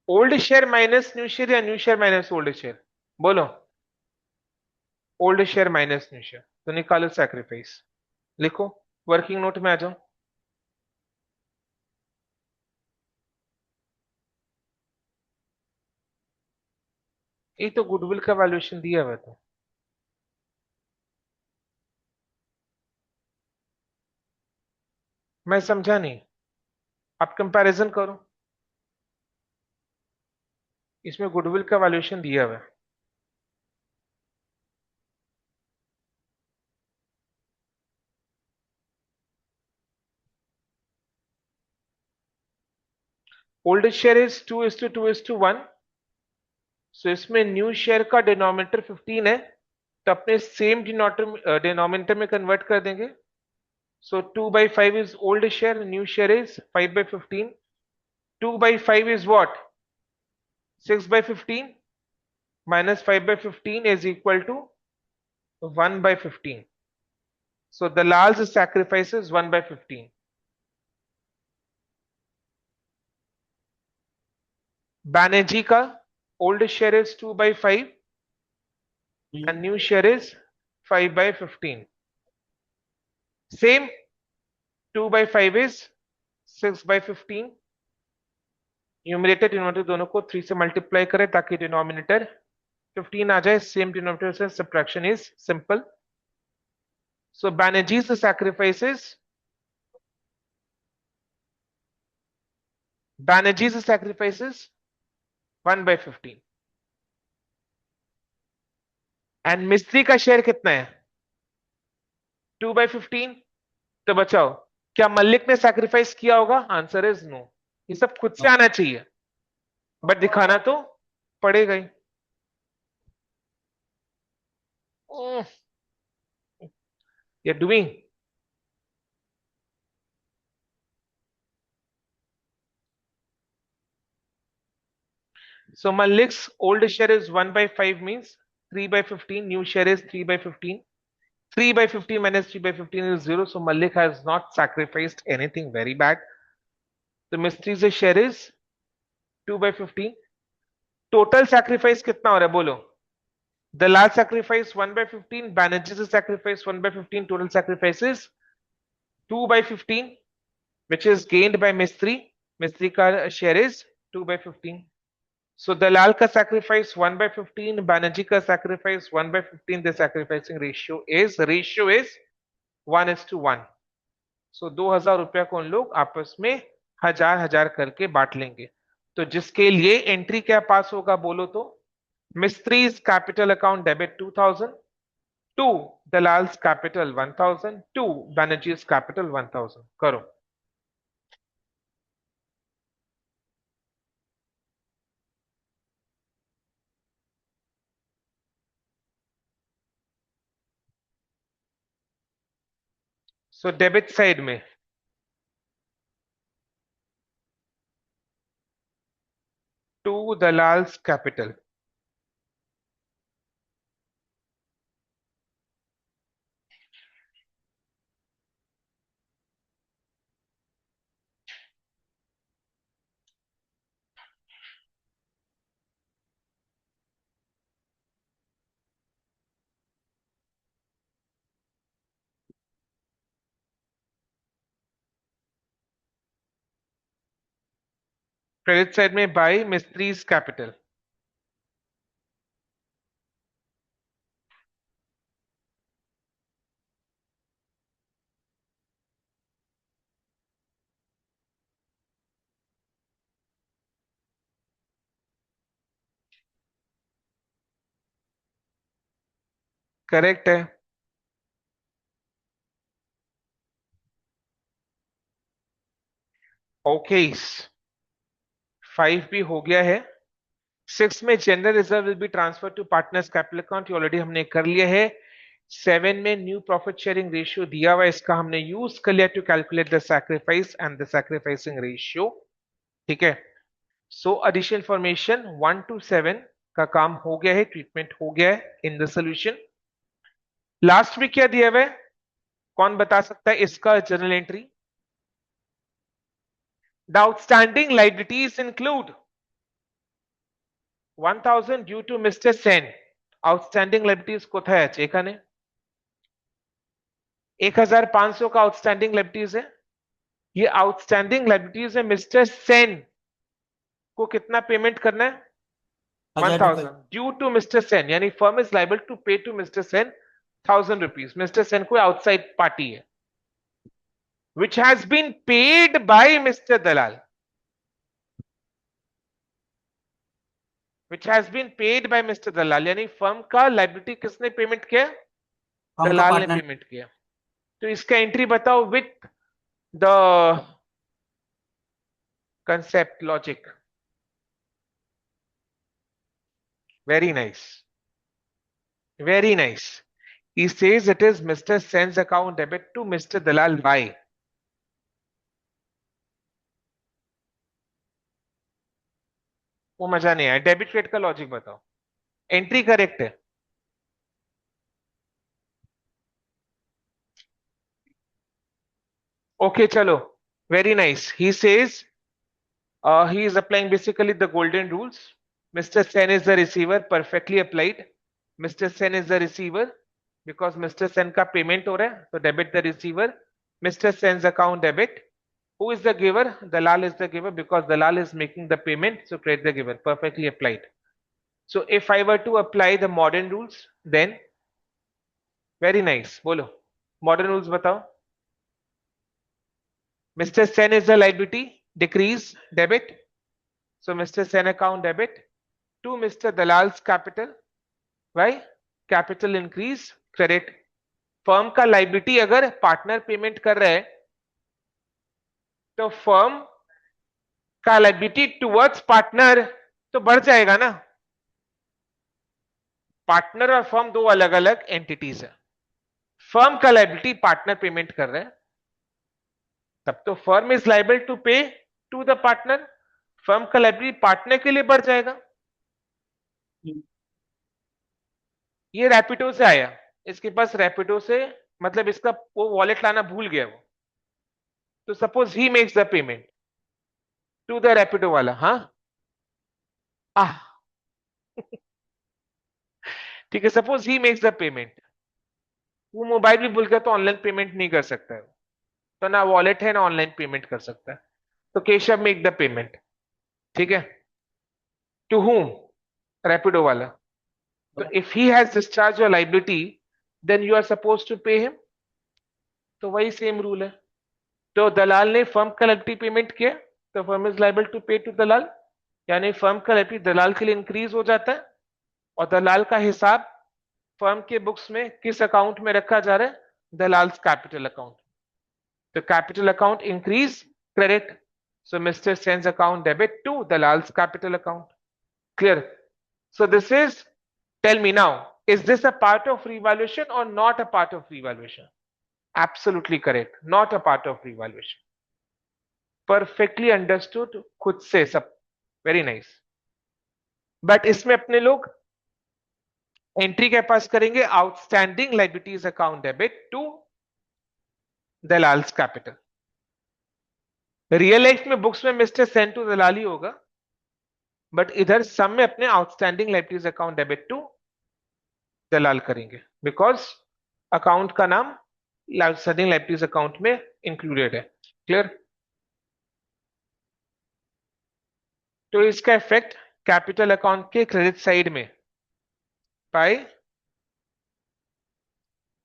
Old share minus new share या new share minus old share? बोलो। Old share minus new share, तो निकालो सैक्रिफाइस। लिखो, वर्किंग नोट में आ जाओ। ये तो गुडविल का वैल्यूएशन दिया हुआ था। मैं समझा नहीं, आप कंपैरिजन करो। इसमें गुडविल का वैल्यूएशन दिया हुआ है। Old share is 2:2:1। सो इसमें न्यू शेयर का डिनोमिनेटर 15 है, तो अपने सेम डिनोमिनेटर में कन्वर्ट कर देंगे। सो 2/5 is old share, new share is 5/15। 2/5 is what? 6/15 minus 5/15 is equal to 1/15. So the large sacrifice is 1/15. Banerjee ka old share is 2/5 and new share is 5/15. Same 2/5 is 6/15. Numerator denominator दोनों को 3 से मल्टीप्लाई करें ताकि डिनोमिनेटर 15 आ जाए। सेम डिनोमिनेटर से subtraction is simple. So Banerjee's sacrifices Banerjee's sacrifices 1/15 and मिस्त्री का शेयर कितना है? 2/15। तो बचाओ, क्या मल्लिक ने सैक्रिफाइस किया होगा? Answer is no. ये सब खुद से आना चाहिए, बट दिखाना तो पड़ेगा ही। You're doing. So Malik's old share is 1/5 means 3/15. New share is 3/15. 3/15 minus 3/15 is 0. So Malik has not sacrificed anything very bad. The Mistri's share is 2/15. Total sacrifice कितना हो रहा है बोलो? The large sacrifice 1/15. Banerjee's sacrifice 1/15. Total sacrifice is 2/15 which is gained by Mistry. Mistry का share is 2/15. So Dalal ka sacrifice 1/15, Banerjee ka sacrifice 1/15. The sacrificing ratio is 1:1. So 2,000 रुपया को उन लोग आपस में हजार हजार करके बांट लेंगे. तो जिसके लिए एंट्री क्या पास होगा बोलो तो? Mistry's capital account debit 2,000, to Dalal's capital 1,000, to Banerjee's capital 1,000. करो. सो डेबिट साइड में to Dalal's capital, credit side में बाय मिस्त्रीज कैपिटल. करेक्ट है. ओके, 5 भी हो गया है. 6 में general reserve will be transfer to partners capital account, already हमने कर लिया है. 7 में न्यू प्रॉफिट शेयरिंग रेशियो दिया हुआ है, इसका हमने यूज कर लिया to calculate the sacrifice and the sacrificing ratio. ठीक है. सो एडिशनल इंफॉर्मेशन 1 to 7 का काम हो गया है, ट्रीटमेंट हो गया है इन द सोल्यूशन. लास्ट में क्या दिया हुआ है, कौन बता सकता है इसका journal entry? The outstanding liabilities include 1,000 due to mister Sen. Outstanding liabilities कोথায় আছে? এখানে 1,500 का आउटस्टैंडिंग लाइबिलिटीज है. ये आउटस्टैंडिंग लाइबिलिटीज है. मिस्टर सेन को कितना पेमेंट करना है? 1,000 ड्यू टू मिस्टर सेन, यानी firm is liable to pay to mister Sen 1,000 rupees. Mister Sen कोई आउटसाइड पार्टी है which has been paid by Mr. Dalal, which has been paid by Mr. Dalal, यानी फर्म का लाइबिलिटी किसने पेमेंट किया? दलाल ने पेमेंट किया. तो इसका एंट्री बताओ with the concept logic. Very nice, very nice. He says it is Mr. Sen's account debit to Mr. Dalal by वो मजा नहीं आया. डेबिट क्रेडिट का लॉजिक बताओ. एंट्री करेक्ट है. ओके चलो, very nice. He says he is applying basically the golden rules. Mr. Sen is the receiver, perfectly applied. Mr. Sen is the receiver because Mr. Sen का पेमेंट हो रहा है, तो debit the receiver. Mr. Sen's account debit. Who is the giver? Dalal is the giver because Dalal is making the payment, so credit the giver. Perfectly applied. So if I were to apply the modern rules, then very nice. बोलो modern rules बताओ. Mr. Sen is the liability, decrease debit. So Mr. Sen account debit to Mr. Dalal's capital. Why? Capital increase credit. Firm का लाइबिलिटी अगर पार्टनर पेमेंट कर रहा है तो फर्म का लाइबिलिटी टुवर्ड्स पार्टनर तो बढ़ जाएगा ना. पार्टनर और फर्म दो अलग अलग एंटिटीज है. फर्म का लाइबिलिटी पार्टनर पेमेंट कर रहा है, तब तो firm is liable to pay to the partner. Firm का लाइबिलिटी पार्टनर के लिए बढ़ जाएगा. ये रैपिडो से आया, इसके पास रैपिडो से मतलब इसका वो वॉलेट लाना भूल गया वो. तो suppose he makes the payment to the Rapido वाला. हाँ ठीक है, suppose he makes the payment. वो मोबाइल भी भूल गया तो ऑनलाइन पेमेंट नहीं कर सकता है. तो ना वॉलेट है ना ऑनलाइन पेमेंट कर सकता है। तो केशव मेक द पेमेंट। ठीक है, टू whom? रैपिडो वाला। तो if he has discharge your liability then you are suppose to pay him. तो वही सेम रूल है। तो दलाल ने फर्म का लाइबिलिटी पेमेंट किया, तो firm is liable to pay to दलाल, यानी फर्म का लाइबिलिटी दलाल के लिए इंक्रीज हो जाता है। और दलाल का हिसाब फर्म के बुक्स में किस अकाउंट में रखा जा रहा है? दलाल कैपिटल अकाउंट। तो capital account increase, credit, so Mr. sends account debit to Dalal's capital account. Clear? So this is, tell me now, is this a part of revaluation or not a part of revaluation? Absolutely correct, not a part of revaluation. Perfectly understood खुद से सब, very nice. बट इसमें अपने लोग एंट्री क्या पास करेंगे? Outstanding liabilities account debit to Dalal's capital. Real life में बुक्स में मिस्टर सेंड टू दलाल ही होगा, बट इधर सम में अपने outstanding liabilities account debit to Dalal करेंगे, बिकॉज अकाउंट का नाम आउटस्टैंडिंग लाइबिलिटीज अकाउंट में इंक्लूडेड है। क्लियर? तो इसका इफेक्ट कैपिटल अकाउंट के क्रेडिट साइड में बाय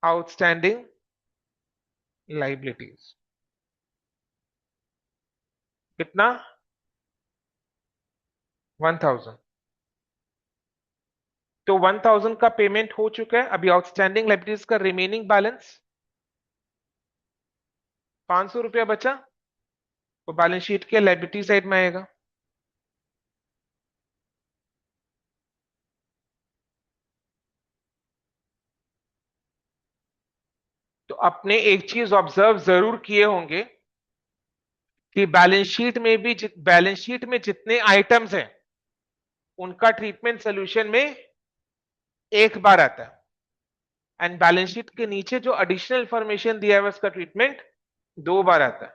आउटस्टैंडिंग लाइबिलिटीज। कितना? 1000। तो 1000 का पेमेंट हो चुका है, अभी आउटस्टैंडिंग लाइबिलिटीज का रिमेनिंग बैलेंस 500 रुपया बचा, वो बैलेंस शीट के लाइबिलिटी साइड में आएगा। तो अपने एक चीज ऑब्जर्व जरूर किए होंगे कि बैलेंस शीट में जितने आइटम्स हैं उनका ट्रीटमेंट सोल्यूशन में एक बार आता है, एंड बैलेंस शीट के नीचे जो एडिशनल इंफॉर्मेशन दिया है उसका ट्रीटमेंट 2 बार आता है।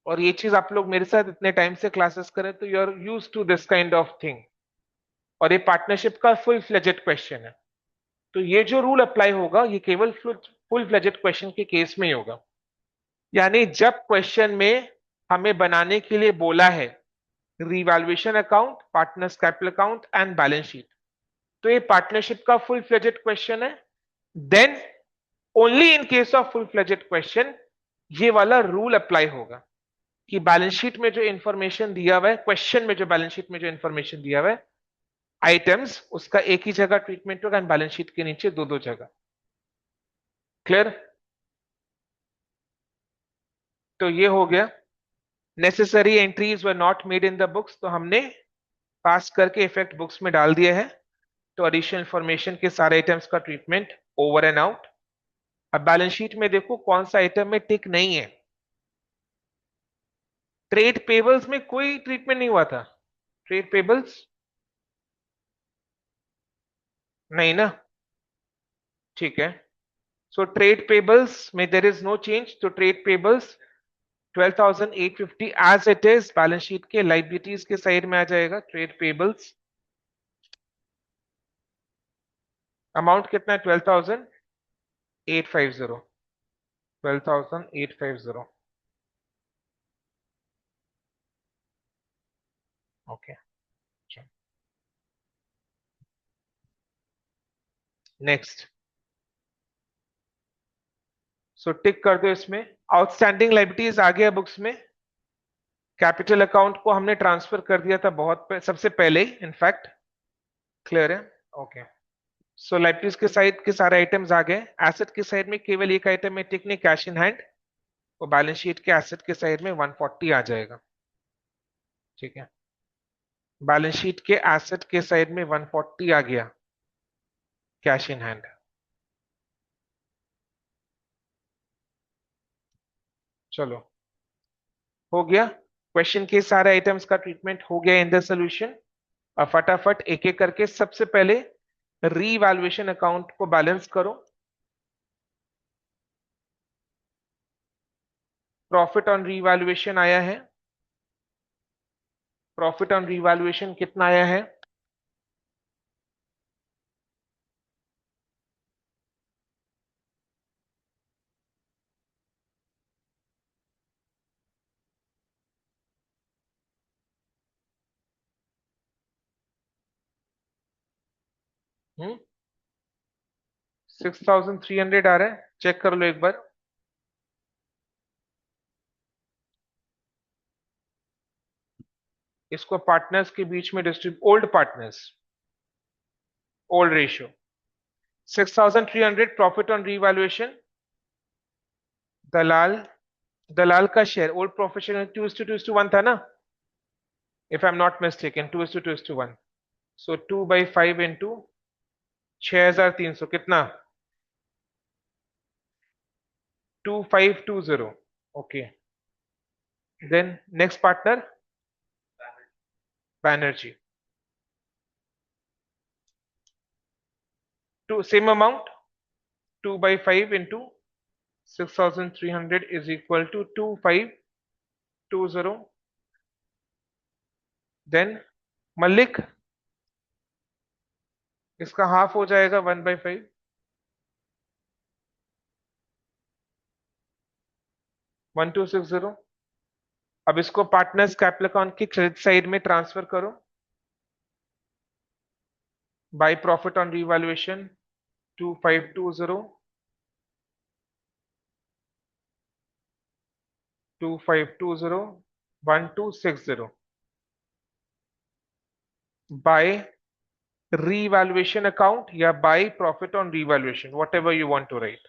और ये चीज आप लोग मेरे साथ इतने टाइम से क्लासेस करें तो you are use to this kind of thing. और ये पार्टनरशिप का फुल फ्लेजेड क्वेश्चन है। तो ये जो रूल अप्लाई होगा ये केवल फुल फ्लेजेड क्वेश्चन के केस में ही होगा। यानी जब क्वेश्चन में हमें बनाने के लिए बोला है revaluation account, partners capital account and balance sheet, तो ये पार्टनरशिप का फुल फ्लेजेड क्वेश्चन है। Then only in case of full fledged question ये वाला रूल अप्लाई होगा कि बैलेंस शीट में जो इंफॉर्मेशन दिया हुआ है, क्वेश्चन में जो बैलेंस शीट में जो इंफॉर्मेशन दिया हुआ है आइटम्स, उसका एक ही जगह ट्रीटमेंट होगा एंड बैलेंस शीट के नीचे दो दो जगह। क्लियर? तो ये हो गया। Necessary entries were not made in the books, तो हमने पास करके इफेक्ट बुक्स में डाल दिया है। तो एडिशनल इंफॉर्मेशन के सारे आइटम्स का ट्रीटमेंट ओवर एंड आउट। अब बैलेंस शीट में देखो कौन सा आइटम में टिक नहीं है। ट्रेड पेबल्स में कोई ट्रीटमेंट नहीं हुआ था। ट्रेड पेबल्स नहीं ना? ठीक है। सो ट्रेड पेबल्स में देर इज नो चेंज, तो trade payables 12,850 as it is balance sheet के लाइबिलिटीज के साइड में आ जाएगा। ट्रेड पेबल्स अमाउंट कितना है? 12,850। 12,850। Okay, next. सो टिक कर दो इसमें। आउटस्टैंडिंग लाइबिलिटीज आ गया बुक्स में। कैपिटल अकाउंट को हमने ट्रांसफर कर दिया था सबसे पहले ही इनफैक्ट। क्लियर है? ओके। सो लाइबिलिटीज के साइड के सारे आइटम्स आ गए। एसेट के साइड में केवल एक आइटम में टिक नहीं, कैश इन हैंड। वो बैलेंस शीट के एसेट के साइड में 140 आ जाएगा। ठीक है, बैलेंस शीट के एसेट के साइड में 140 आ गया कैश इन हैंड। चलो, हो गया। क्वेश्चन के सारे आइटम्स का ट्रीटमेंट हो गया इन द सॉल्यूशन। अब फटाफट एक एक करके सबसे पहले रीवैल्यूएशन अकाउंट को बैलेंस करो। प्रॉफिट ऑन रीवैल्यूएशन आया है। प्रॉफिट ऑन रीवैल्यूएशन कितना आया है? 6,300 आ रहा है, चेक कर लो एक बार। इसको पार्टनर्स के बीच में distribute, old partners, old ratio. 6,300 profit on revaluation, Dalal, Dalal का शेयर, ओल्ड प्रोफेशनल 2:2:1 था ना, if I am not mistaken, 2:2:1। So 2/5 into 6,300 कितना, 2520। Okay, then next partner Banerjee, to same amount, 2/5 into 6,300 is equal to 2520। Then Mallik, इसका हाफ हो जाएगा 1/5, 1260। अब इसको पार्टनर्स कैपिटल अकाउंट की क्रेडिट साइड में ट्रांसफर करो, by profit on revaluation 2520, 2520, 1260, by revaluation account या by profit on revaluation, whatever you want to write.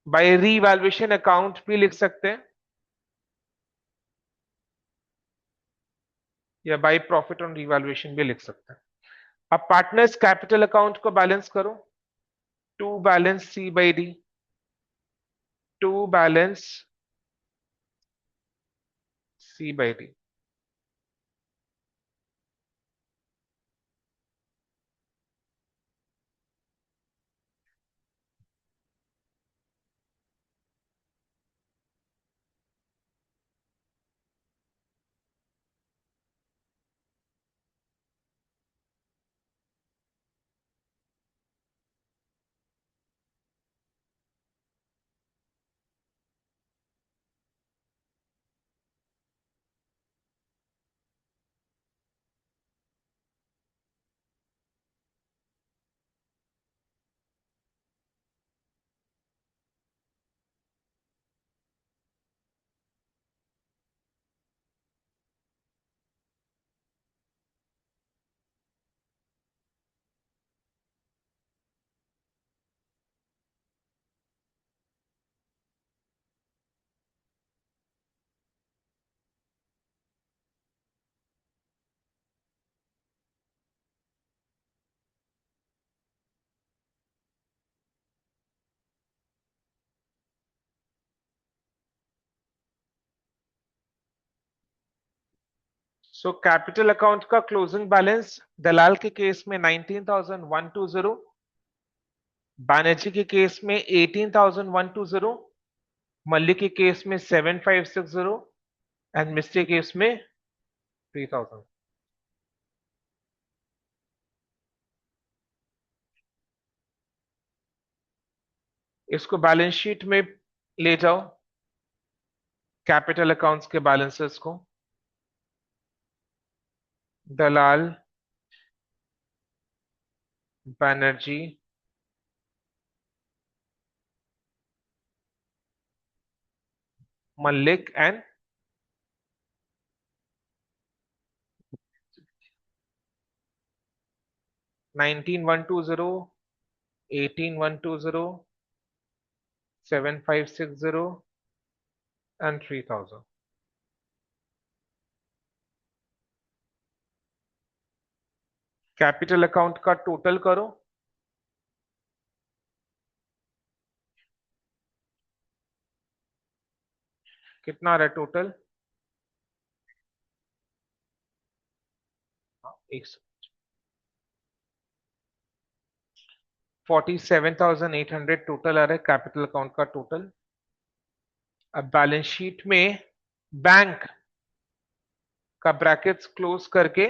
By revaluation account भी लिख सकते हैं या बाय प्रॉफिट ऑन रीवैल्यूएशन भी लिख सकते हैं। अब पार्टनर्स कैपिटल अकाउंट को बैलेंस करो, to balance C by D, to balance C by D. So capital account का क्लोजिंग बैलेंस दलाल के केस में 19,120, बैनर्जी के केस में 18,120, मल्लिक के केस में 7,560 एंड मिस्टर केस में 3,000। इसको बैलेंस शीट में ले जाओ, कैपिटल अकाउंट्स के बैलेंसेस को, Dalal, Banerjee, Mallik and 19,120, 18,120, 7,560 and 3,000। Capital account का टोटल करो, कितना आ रहा है टोटल, एक 47,800 टोटल आ रहा है कैपिटल अकाउंट का टोटल। अब बैलेंस शीट में बैंक का ब्रैकेट्स क्लोज करके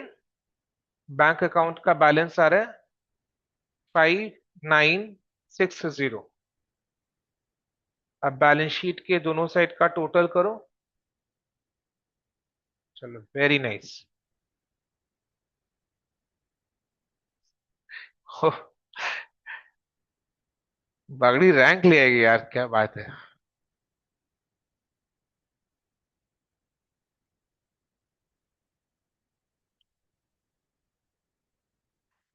बैंक अकाउंट का बैलेंस आ रहा है 5,960। अब बैलेंस शीट के दोनों साइड का टोटल करो, चलो वेरी नाइस। हो, बागड़ी रैंक ले आएगी यार, क्या बात है।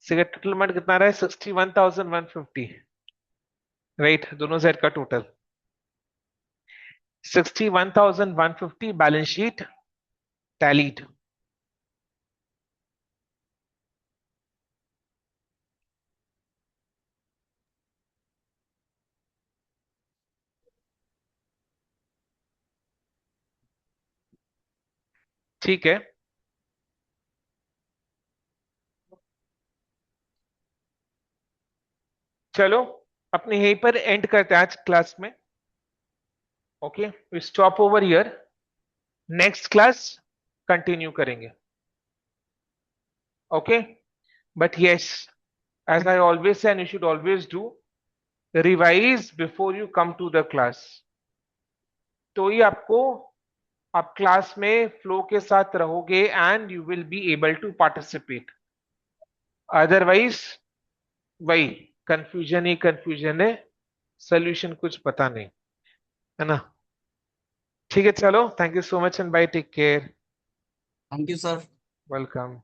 सिगरेट टोटल अमाउंट कितना रहा है? 61,150, राइट, दोनों साइड का टोटल 61,150, बैलेंस शीट टैलीड। ठीक है, चलो अपने यहीं पर एंड करते हैं आज क्लास में। Okay, we stop over here, next class continue करेंगे। Okay, but yes, as I always say, and you should always do, revise before you come to the class. तो ही आपको, आप क्लास में फ्लो के साथ रहोगे and you will be able to participate. Otherwise वही कंफ्यूजन ही कंफ्यूजन है, सोल्यूशन कुछ पता नहीं, है ना। ठीक है, चलो, thank you so much and bye, take care. Thank you sir. Welcome.